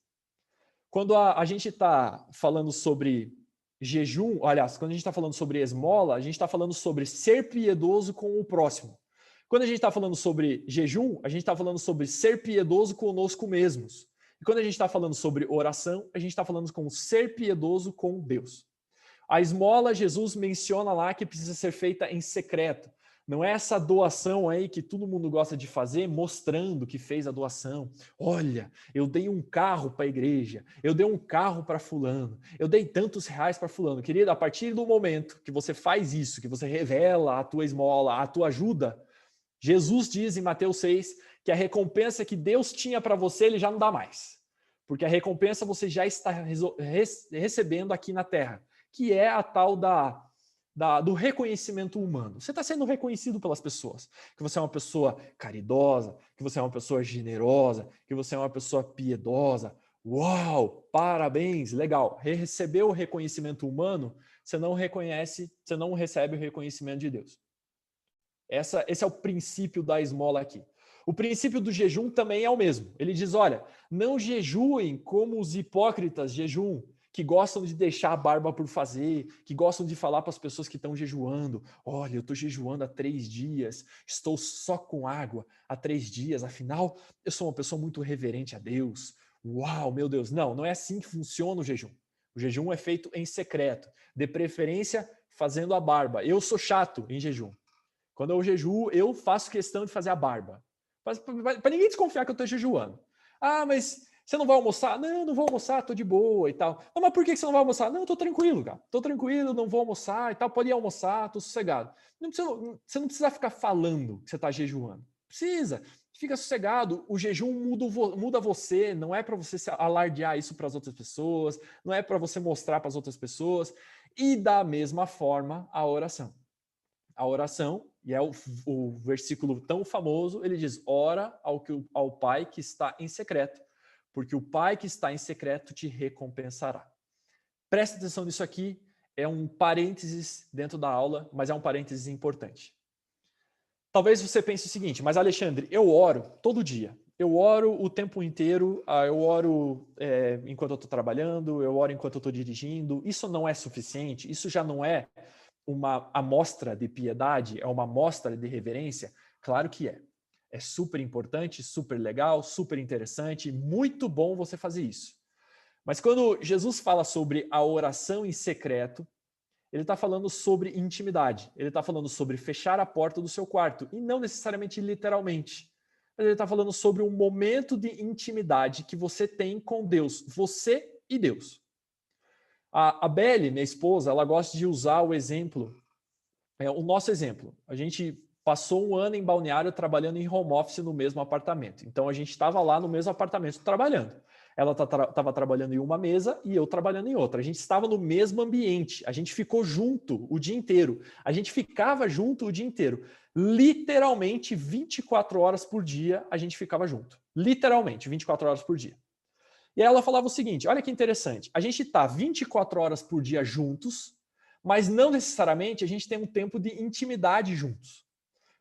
Quando a gente está falando sobre jejum, aliás, quando a gente está falando sobre esmola, a gente está falando sobre ser piedoso com o próximo. Quando a gente está falando sobre jejum, a gente está falando sobre ser piedoso conosco mesmos. E quando a gente está falando sobre oração, a gente está falando com ser piedoso com Deus. A esmola, Jesus menciona lá que precisa ser feita em secreto. Não é essa doação aí que todo mundo gosta de fazer, mostrando que fez a doação. Olha, eu dei um carro para a igreja, eu dei um carro para fulano, eu dei tantos reais para fulano. Querido, a partir do momento que você faz isso, que você revela a tua esmola, a tua ajuda, Jesus diz em Mateus 6 que a recompensa que Deus tinha para você, ele já não dá mais. Porque a recompensa você já está recebendo aqui na terra, que é a tal do reconhecimento humano. Você está sendo reconhecido pelas pessoas, que você é uma pessoa caridosa, que você é uma pessoa generosa, que você é uma pessoa piedosa. Uau, parabéns, legal. Recebeu o reconhecimento humano, você não recebe o reconhecimento de Deus. Esse é o princípio da esmola aqui. O princípio do jejum também é o mesmo. Ele diz, olha, não jejuem como os hipócritas jejuam, que gostam de deixar a barba por fazer, que gostam de falar para as pessoas que estão jejuando, olha, eu estou jejuando há 3 dias, estou só com água há 3 dias, afinal, eu sou uma pessoa muito reverente a Deus. Uau, meu Deus, não é assim que funciona o jejum. O jejum é feito em secreto, de preferência fazendo a barba. Eu sou chato em jejum. Quando eu jejuo, eu faço questão de fazer a barba. Para ninguém desconfiar que eu estou jejuando. Ah, mas você não vai almoçar? Não, não vou almoçar, tô de boa e tal. Não, mas por que você não vai almoçar? Não, tô tranquilo, cara. Tô tranquilo, não vou almoçar e tal. Pode ir almoçar, tô sossegado. Você não precisa ficar falando que você está jejuando. Precisa. Fica sossegado. O jejum muda você. Não é para você alardear isso para as outras pessoas. Não é para você mostrar para as outras pessoas. E da mesma forma, a oração. A oração, e é o versículo tão famoso, ele diz: ora ao Pai que está em secreto, porque o Pai que está em secreto te recompensará. Presta atenção nisso aqui, é um parênteses dentro da aula, mas é um parênteses importante. Talvez você pense o seguinte: mas Alexandre, eu oro todo dia. Eu oro o tempo inteiro, eu oro enquanto eu estou trabalhando, eu oro enquanto eu estou dirigindo. Isso não é suficiente? Isso já não é uma amostra de piedade? É uma amostra de reverência? Claro que é. É super importante, super legal, super interessante, muito bom você fazer isso. Mas quando Jesus fala sobre a oração em secreto, ele está falando sobre intimidade. Ele está falando sobre fechar a porta do seu quarto, e não necessariamente literalmente. Mas ele está falando sobre um momento de intimidade que você tem com Deus, você e Deus. A Belle, minha esposa, ela gosta de usar o exemplo, o nosso exemplo. A gente passou um ano em Balneário trabalhando em home office no mesmo apartamento. Então a gente estava lá no mesmo apartamento trabalhando. Ela estava trabalhando em uma mesa e eu trabalhando em outra. A gente estava no mesmo ambiente. A gente ficou junto o dia inteiro. A gente ficava junto o dia inteiro. Literalmente 24 horas por dia a gente ficava junto. Literalmente 24 horas por dia. E aí ela falava o seguinte: olha que interessante. A gente está 24 horas por dia juntos, mas não necessariamente a gente tem um tempo de intimidade juntos.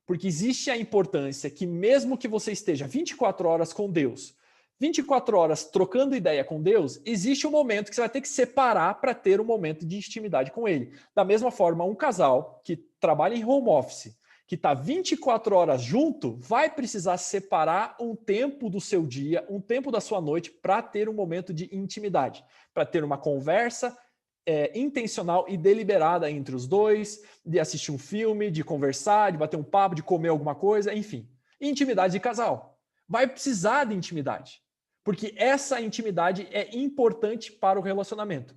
Porque existe a importância que mesmo que você esteja 24 horas com Deus, 24 horas trocando ideia com Deus, existe um momento que você vai ter que separar para ter um momento de intimidade com Ele. Da mesma forma, um casal que trabalha em home office, que está 24 horas junto, vai precisar separar um tempo do seu dia, um tempo da sua noite, para ter um momento de intimidade, para ter uma conversa intencional e deliberada entre os dois, de assistir um filme, de conversar, de bater um papo, de comer alguma coisa, enfim. Intimidade de casal. Vai precisar de intimidade, porque essa intimidade é importante para o relacionamento.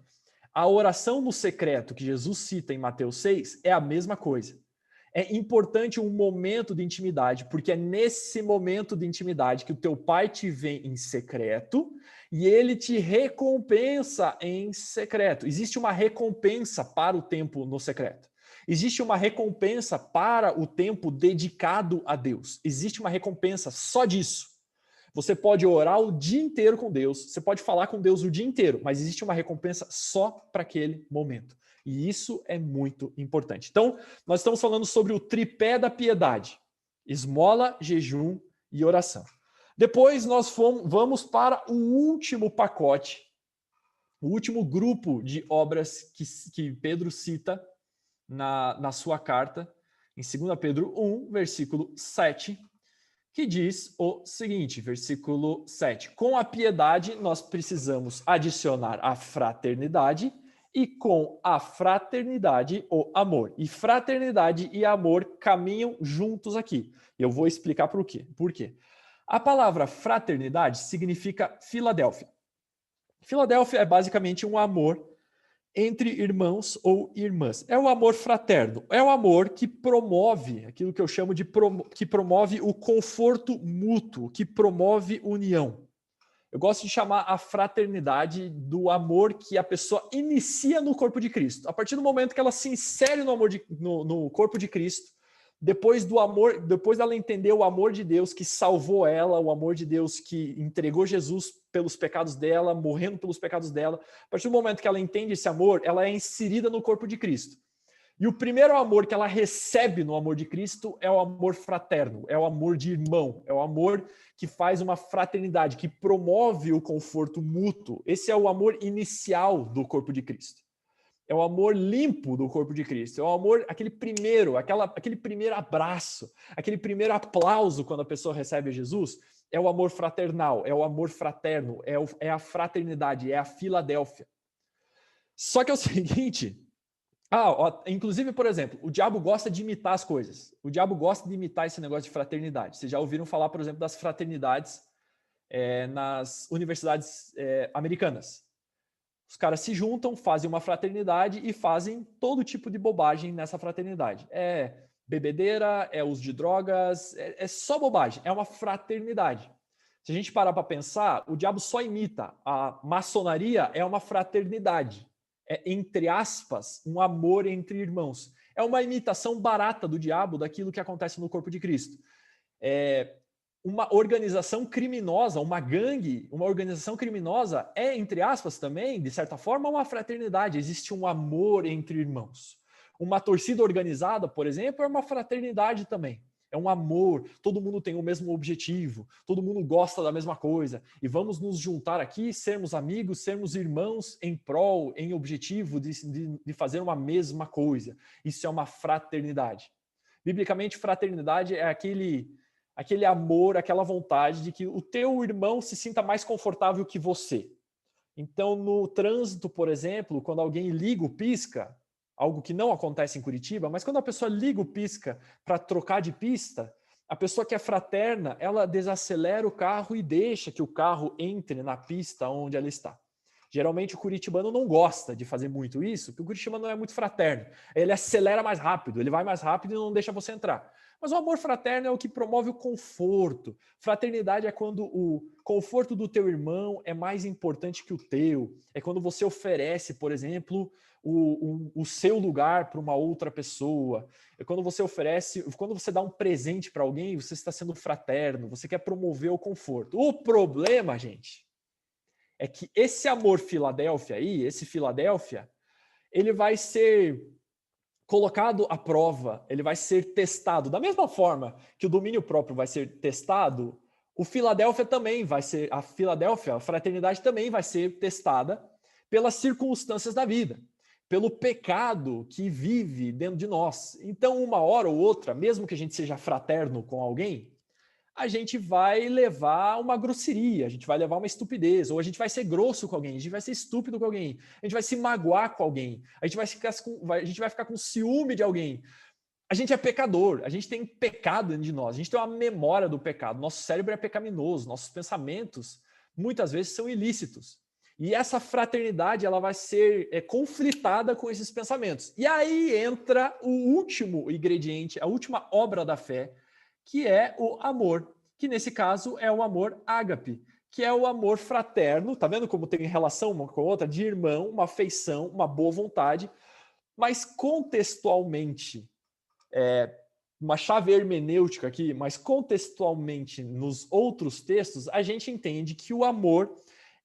A oração no secreto que Jesus cita em Mateus 6 é a mesma coisa. É importante um momento de intimidade, porque é nesse momento de intimidade que o teu pai te vê em secreto e ele te recompensa em secreto. Existe uma recompensa para o tempo no secreto. Existe uma recompensa para o tempo dedicado a Deus. Existe uma recompensa só disso. Você pode orar o dia inteiro com Deus, você pode falar com Deus o dia inteiro, mas existe uma recompensa só para aquele momento. E isso é muito importante. Então, nós estamos falando sobre o tripé da piedade: esmola, jejum e oração. Depois nós vamos para o último pacote, o último grupo de obras que Pedro cita na sua carta, em 2 Pedro 1, versículo 7, que diz o seguinte, versículo 7. Com a piedade nós precisamos adicionar a fraternidade, e com a fraternidade o amor. E fraternidade e amor caminham juntos aqui. Eu vou explicar por quê. Por quê? A palavra fraternidade significa Filadélfia. Filadélfia é basicamente um amor entre irmãos ou irmãs. É o amor fraterno, é o amor que promove aquilo que eu chamo de que promove o conforto mútuo, que promove união. Eu gosto de chamar a fraternidade do amor que a pessoa inicia no corpo de Cristo. A partir do momento que ela se insere no corpo de Cristo, depois do amor, depois dela entender o amor de Deus que salvou ela, o amor de Deus que entregou Jesus pelos pecados dela, morrendo pelos pecados dela, a partir do momento que ela entende esse amor, ela é inserida no corpo de Cristo. E o primeiro amor que ela recebe no amor de Cristo é o amor fraterno, é o amor de irmão, é o amor que faz uma fraternidade, que promove o conforto mútuo. Esse é o amor inicial do corpo de Cristo. É o amor limpo do corpo de Cristo. É o amor, aquele primeiro abraço, aquele primeiro aplauso quando a pessoa recebe Jesus. É o amor fraternal, é o amor fraterno, é a fraternidade, é a Filadélfia. Só que é o seguinte, Inclusive, por exemplo, o diabo gosta de imitar as coisas. O diabo gosta de imitar esse negócio de fraternidade. Vocês já ouviram falar, por exemplo, das fraternidades nas universidades americanas. Os caras se juntam, fazem uma fraternidade e fazem todo tipo de bobagem nessa fraternidade. É bebedeira, é uso de drogas, é só bobagem. É uma fraternidade. Se a gente parar para pensar, o diabo só imita. A maçonaria é uma fraternidade. É, entre aspas, um amor entre irmãos. É uma imitação barata do diabo daquilo que acontece no corpo de Cristo. Uma organização criminosa, uma gangue, uma organização criminosa é, entre aspas, também, de certa forma, uma fraternidade. Existe um amor entre irmãos. Uma torcida organizada, por exemplo, é uma fraternidade também. É um amor, todo mundo tem o mesmo objetivo, todo mundo gosta da mesma coisa. E vamos nos juntar aqui, sermos amigos, sermos irmãos em prol, em objetivo de fazer uma mesma coisa. Isso é uma fraternidade. Biblicamente, fraternidade é aquele amor, aquela vontade de que o teu irmão se sinta mais confortável que você. Então, no trânsito, por exemplo, quando alguém liga o pisca, algo que não acontece em Curitiba, mas quando a pessoa liga o pisca para trocar de pista, a pessoa que é fraterna, ela desacelera o carro e deixa que o carro entre na pista onde ela está. Geralmente o curitibano não gosta de fazer muito isso, porque o curitibano não é muito fraterno. Ele acelera mais rápido, ele vai mais rápido e não deixa você entrar. Mas o amor fraterno é o que promove o conforto. Fraternidade é quando o conforto do teu irmão é mais importante que o teu. É quando você oferece, por exemplo, o seu lugar para uma outra pessoa. É quando você oferece, quando você dá um presente para alguém, você está sendo fraterno, você quer promover o conforto. O problema, gente, é que esse amor Filadélfia aí, esse Filadélfia, ele vai ser colocado à prova, ele vai ser testado. Da mesma forma que o domínio próprio vai ser testado, o Filadélfia também vai ser, a Filadélfia, a fraternidade também vai ser testada pelas circunstâncias da vida, pelo pecado que vive dentro de nós. Então, uma hora ou outra, mesmo que a gente seja fraterno com alguém, a gente vai levar uma grosseria, a gente vai levar uma estupidez, ou a gente vai ser grosso com alguém, a gente vai ser estúpido com alguém, a gente vai se magoar com alguém, a gente vai ficar com ciúme de alguém. A gente é pecador, a gente tem pecado dentro de nós, a gente tem uma memória do pecado, nosso cérebro é pecaminoso, nossos pensamentos muitas vezes são ilícitos. E essa fraternidade ela vai ser conflitada com esses pensamentos. E aí entra o último ingrediente, a última obra da fé, que é o amor, que nesse caso é o amor ágape, que é o amor fraterno, tá vendo como tem relação uma com a outra? De irmão, uma afeição, uma boa vontade, mas contextualmente, uma chave hermenêutica aqui, mas contextualmente nos outros textos, a gente entende que o amor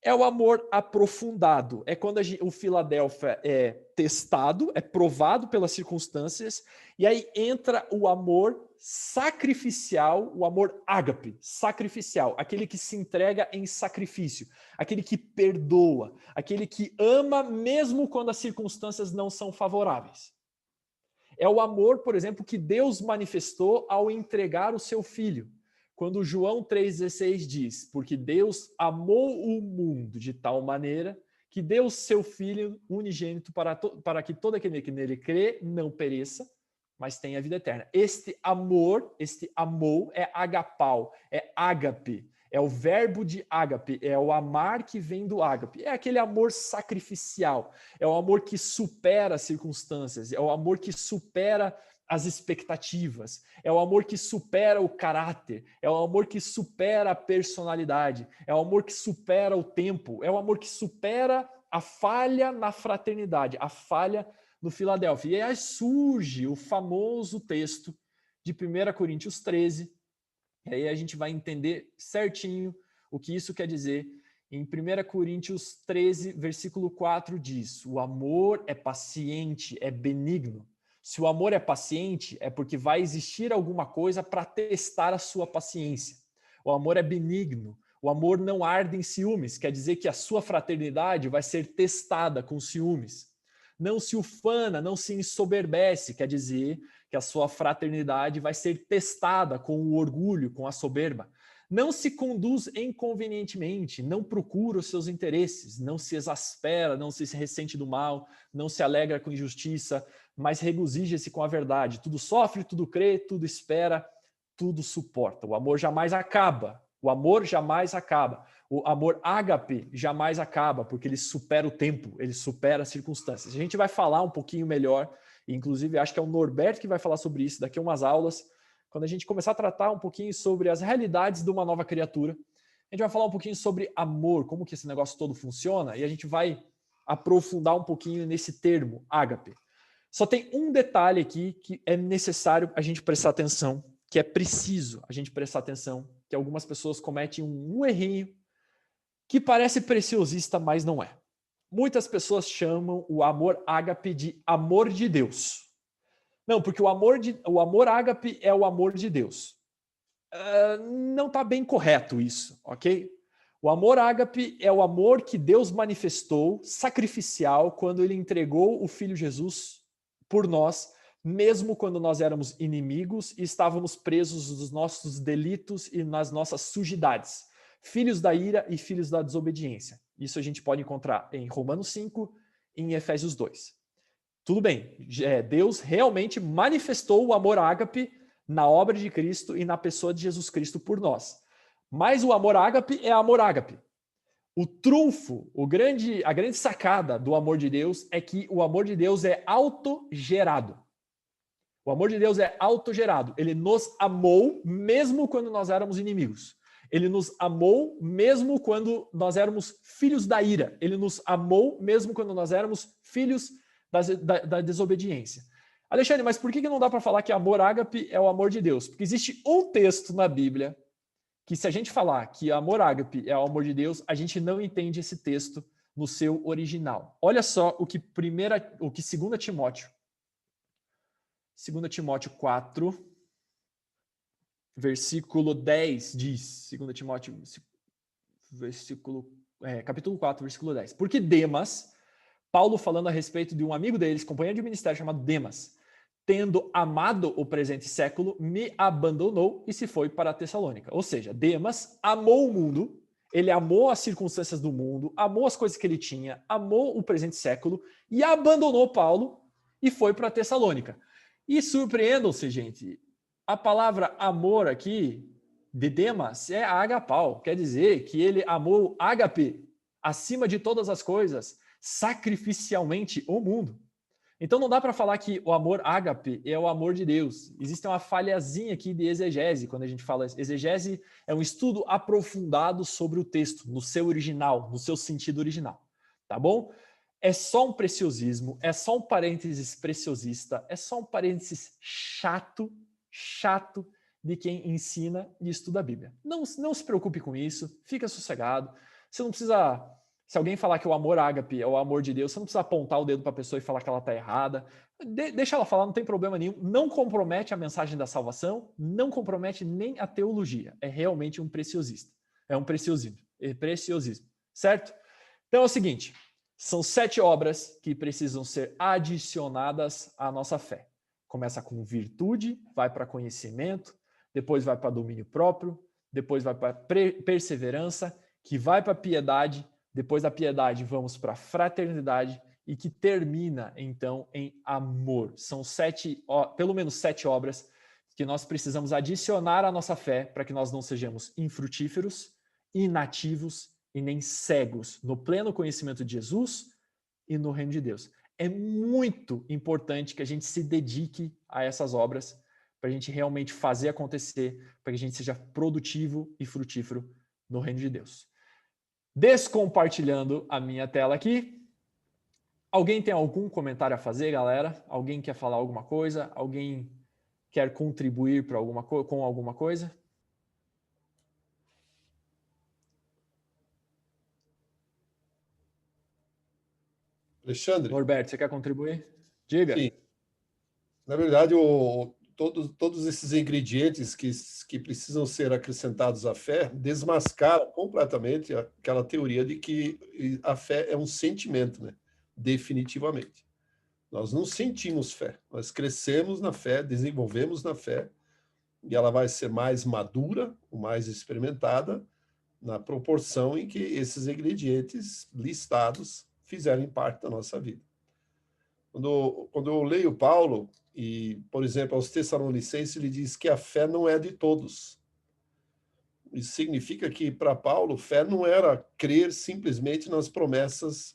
é o amor aprofundado. É quando o Filadélfia é testado, é provado pelas circunstâncias, e aí entra o amor sacrificial, o amor ágape, sacrificial, aquele que se entrega em sacrifício, aquele que perdoa, aquele que ama mesmo quando as circunstâncias não são favoráveis. É o amor, por exemplo, que Deus manifestou ao entregar o seu filho. Quando João 3,16 diz, porque Deus amou o mundo de tal maneira que deu seu Filho unigênito para que todo aquele que nele crê não pereça, mas tenha vida eterna. Este amor é agapau, é ágape, é o verbo de ágape, é o amar que vem do ágape. É aquele amor sacrificial, é o amor que supera as circunstâncias, é o amor que supera as expectativas, é o amor que supera o caráter, é o amor que supera a personalidade, é o amor que supera o tempo, é o amor que supera a falha na fraternidade, a falha no Filadélfia. E aí surge o famoso texto de 1 Coríntios 13, e aí a gente vai entender certinho o que isso quer dizer. Em 1 Coríntios 13, versículo 4 diz, o amor é paciente, é benigno. Se o amor é paciente, é porque vai existir alguma coisa para testar a sua paciência. O amor é benigno. O amor não arde em ciúmes, quer dizer que a sua fraternidade vai ser testada com ciúmes. Não se ufana, não se ensoberbece, quer dizer que a sua fraternidade vai ser testada com o orgulho, com a soberba. Não se conduz inconvenientemente, não procura os seus interesses, não se exaspera, não se ressente do mal, não se alegra com injustiça, mas regozija-se com a verdade. Tudo sofre, tudo crê, tudo espera, tudo suporta. O amor jamais acaba. O amor jamais acaba. O amor ágape jamais acaba, porque ele supera o tempo, ele supera as circunstâncias. A gente vai falar um pouquinho melhor, inclusive acho que é o Norberto que vai falar sobre isso daqui a umas aulas, quando a gente começar a tratar um pouquinho sobre as realidades de uma nova criatura. A gente vai falar um pouquinho sobre amor, como que esse negócio todo funciona, e a gente vai aprofundar um pouquinho nesse termo, ágape. Só tem um detalhe aqui que é necessário a gente prestar atenção, que é preciso a gente prestar atenção, que algumas pessoas cometem um errinho que parece preciosista, mas não é. Muitas pessoas chamam o amor ágape de amor de Deus. Não, porque o amor ágape é o amor de Deus. Não está bem correto isso, ok? O amor ágape é o amor que Deus manifestou, sacrificial, quando ele entregou o Filho Jesus por nós, mesmo quando nós éramos inimigos e estávamos presos nos nossos delitos e nas nossas sujidades. Filhos da ira e filhos da desobediência. Isso a gente pode encontrar em Romanos 5 e em Efésios 2. Tudo bem, Deus realmente manifestou o amor ágape na obra de Cristo e na pessoa de Jesus Cristo por nós. Mas o amor ágape é amor ágape. O trunfo, a grande sacada do amor de Deus é que o amor de Deus é autogerado. O amor de Deus é autogerado. Ele nos amou mesmo quando nós éramos inimigos. Ele nos amou mesmo quando nós éramos filhos da ira. Ele nos amou mesmo quando nós éramos filhos da desobediência. Alexandre, mas por que não dá para falar que amor ágape é o amor de Deus? Porque existe um texto na Bíblia que, se a gente falar que amor ágape é o amor de Deus, a gente não entende esse texto no seu original. Olha só o que 2 Timóteo 4, versículo 10 diz. 2 Timóteo, capítulo 4, versículo 10. Porque Demas, Paulo falando a respeito de um amigo deles, companheiro de ministério chamado Demas, tendo amado o presente século, me abandonou e se foi para a Tessalônica. Ou seja, Demas amou o mundo, ele amou as circunstâncias do mundo, amou as coisas que ele tinha, amou o presente século e abandonou Paulo e foi para a Tessalônica. E surpreendam-se, gente, a palavra amor aqui de Demas é agapau, quer dizer que ele amou ágape acima de todas as coisas, sacrificialmente o mundo. Então não dá para falar que o amor ágape é o amor de Deus. Existe uma falhazinha aqui de exegese. Quando a gente fala exegese, é um estudo aprofundado sobre o texto, no seu original, no seu sentido original. Tá bom? É só um preciosismo, é só um parênteses preciosista, é só um parênteses chato de quem ensina e estuda a Bíblia. Não se preocupe com isso, fica sossegado. Você não precisa... Se alguém falar que o amor ágape é o amor de Deus, você não precisa apontar o dedo para a pessoa e falar que ela está errada. Deixa ela falar, não tem problema nenhum. Não compromete a mensagem da salvação, não compromete nem a teologia. É realmente um preciosista. É um preciosismo. Certo? Então é o seguinte, são 7 obras que precisam ser adicionadas à nossa fé. Começa com virtude, vai para conhecimento, depois vai para domínio próprio, depois vai para perseverança, que vai para piedade. Depois da piedade, vamos para a fraternidade e que termina, então, em amor. São pelo menos 7 obras que nós precisamos adicionar à nossa fé para que nós não sejamos infrutíferos, inativos e nem cegos no pleno conhecimento de Jesus e no reino de Deus. É muito importante que a gente se dedique a essas obras para a gente realmente fazer acontecer, para que a gente seja produtivo e frutífero no reino de Deus. Descompartilhando a minha tela aqui. Alguém tem algum comentário a fazer, galera? Alguém quer falar alguma coisa? Alguém quer contribuir com alguma coisa? Alexandre? Norberto, você quer contribuir? Diga. Sim. Na verdade, todos esses ingredientes que precisam ser acrescentados à fé desmascaram completamente aquela teoria de que a fé é um sentimento, né? Definitivamente. Nós não sentimos fé, nós crescemos na fé, desenvolvemos na fé, e ela vai ser mais madura, mais experimentada, na proporção em que esses ingredientes listados fizerem parte da nossa vida. Quando eu leio Paulo, e, por exemplo, aos Tessalonicenses, ele diz que a fé não é de todos. Isso significa que, para Paulo, fé não era crer simplesmente nas promessas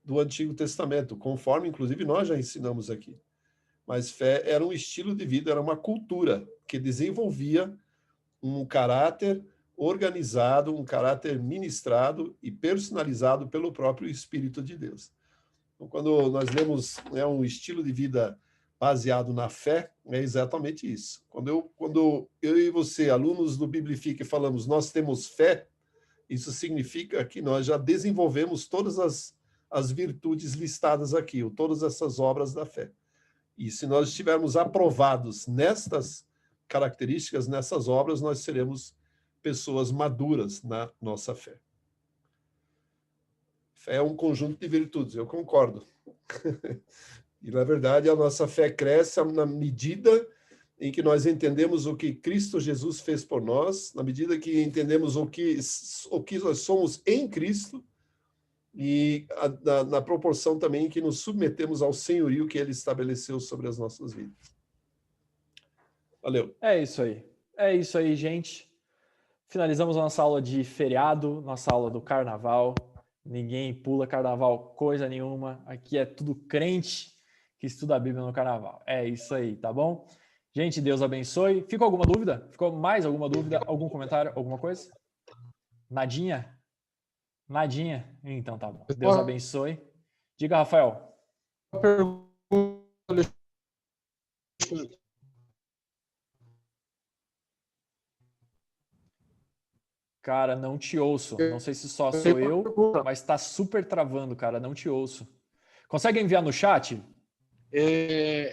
do Antigo Testamento, conforme, inclusive, nós já ensinamos aqui. Mas fé era um estilo de vida, era uma cultura que desenvolvia um caráter organizado, um caráter ministrado e personalizado pelo próprio Espírito de Deus. Então, quando nós lemos um estilo de vida baseado na fé, é exatamente isso. Quando eu e você, alunos do Biblifique, falamos nós temos fé, isso significa que nós já desenvolvemos todas as virtudes listadas aqui, ou todas essas obras da fé. E se nós estivermos aprovados nestas características, nessas obras, nós seremos pessoas maduras na nossa fé. Fé é um conjunto de virtudes, eu concordo. E, na verdade, a nossa fé cresce na medida em que nós entendemos o que Cristo Jesus fez por nós, na medida que entendemos o que nós somos em Cristo, e na proporção também que nos submetemos ao senhorio que ele estabeleceu sobre as nossas vidas. Valeu. É isso aí, gente. Finalizamos a nossa aula de feriado, nossa aula do carnaval. Ninguém pula carnaval, coisa nenhuma. Aqui é tudo crente que estuda a Bíblia no carnaval. É isso aí, tá bom? Gente, Deus abençoe. Ficou alguma dúvida? Ficou mais alguma dúvida? Algum comentário? Alguma coisa? Nadinha? Nadinha? Então tá bom. Deus abençoe. Diga, Rafael. Cara, não te ouço. Não sei se só sou eu, mas tá super travando, cara. Não te ouço. Consegue enviar no chat?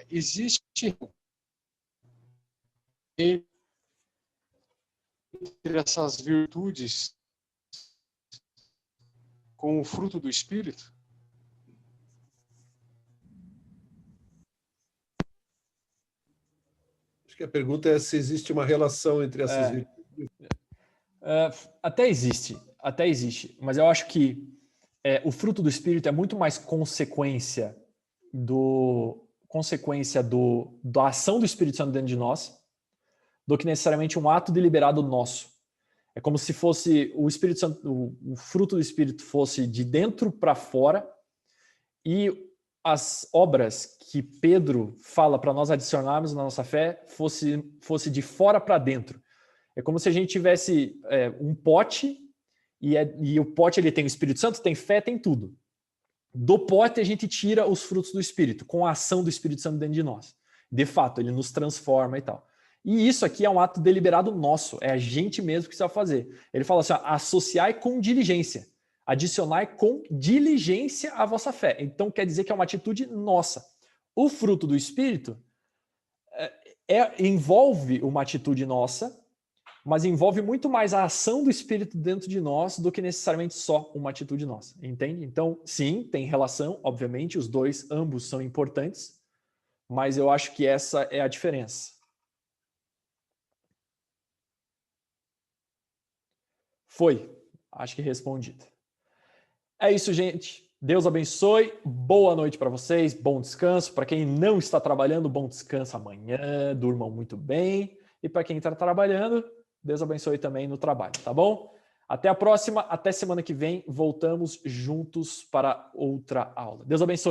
Existe entre essas virtudes com o fruto do Espírito? Acho que a pergunta é se existe uma relação entre essas virtudes. Até existe, mas eu acho que o fruto do Espírito é muito mais consequência da ação do Espírito Santo dentro de nós do que necessariamente um ato deliberado nosso. É como se fosse o Espírito Santo, o fruto do Espírito fosse de dentro para fora e as obras que Pedro fala para nós adicionarmos na nossa fé fosse de fora para dentro. É como se a gente tivesse um pote e o pote ele tem o Espírito Santo, tem fé, tem tudo. Do pote a gente tira os frutos do Espírito, com a ação do Espírito Santo dentro de nós. De fato, ele nos transforma e tal. E isso aqui é um ato deliberado nosso, é a gente mesmo que precisa fazer. Ele fala assim, associai com diligência, adicionai com diligência a vossa fé. Então quer dizer que é uma atitude nossa. O fruto do Espírito envolve uma atitude nossa, mas envolve muito mais a ação do Espírito dentro de nós do que necessariamente só uma atitude nossa, entende? Então, sim, tem relação, obviamente, ambos são importantes, mas eu acho que essa é a diferença. Foi, acho que respondido. É isso, gente. Deus abençoe, boa noite para vocês, bom descanso. Para quem não está trabalhando, bom descanso amanhã, durmam muito bem. E para quem está trabalhando, Deus abençoe também no trabalho, tá bom? Até a próxima, até semana que vem, voltamos juntos para outra aula. Deus abençoe.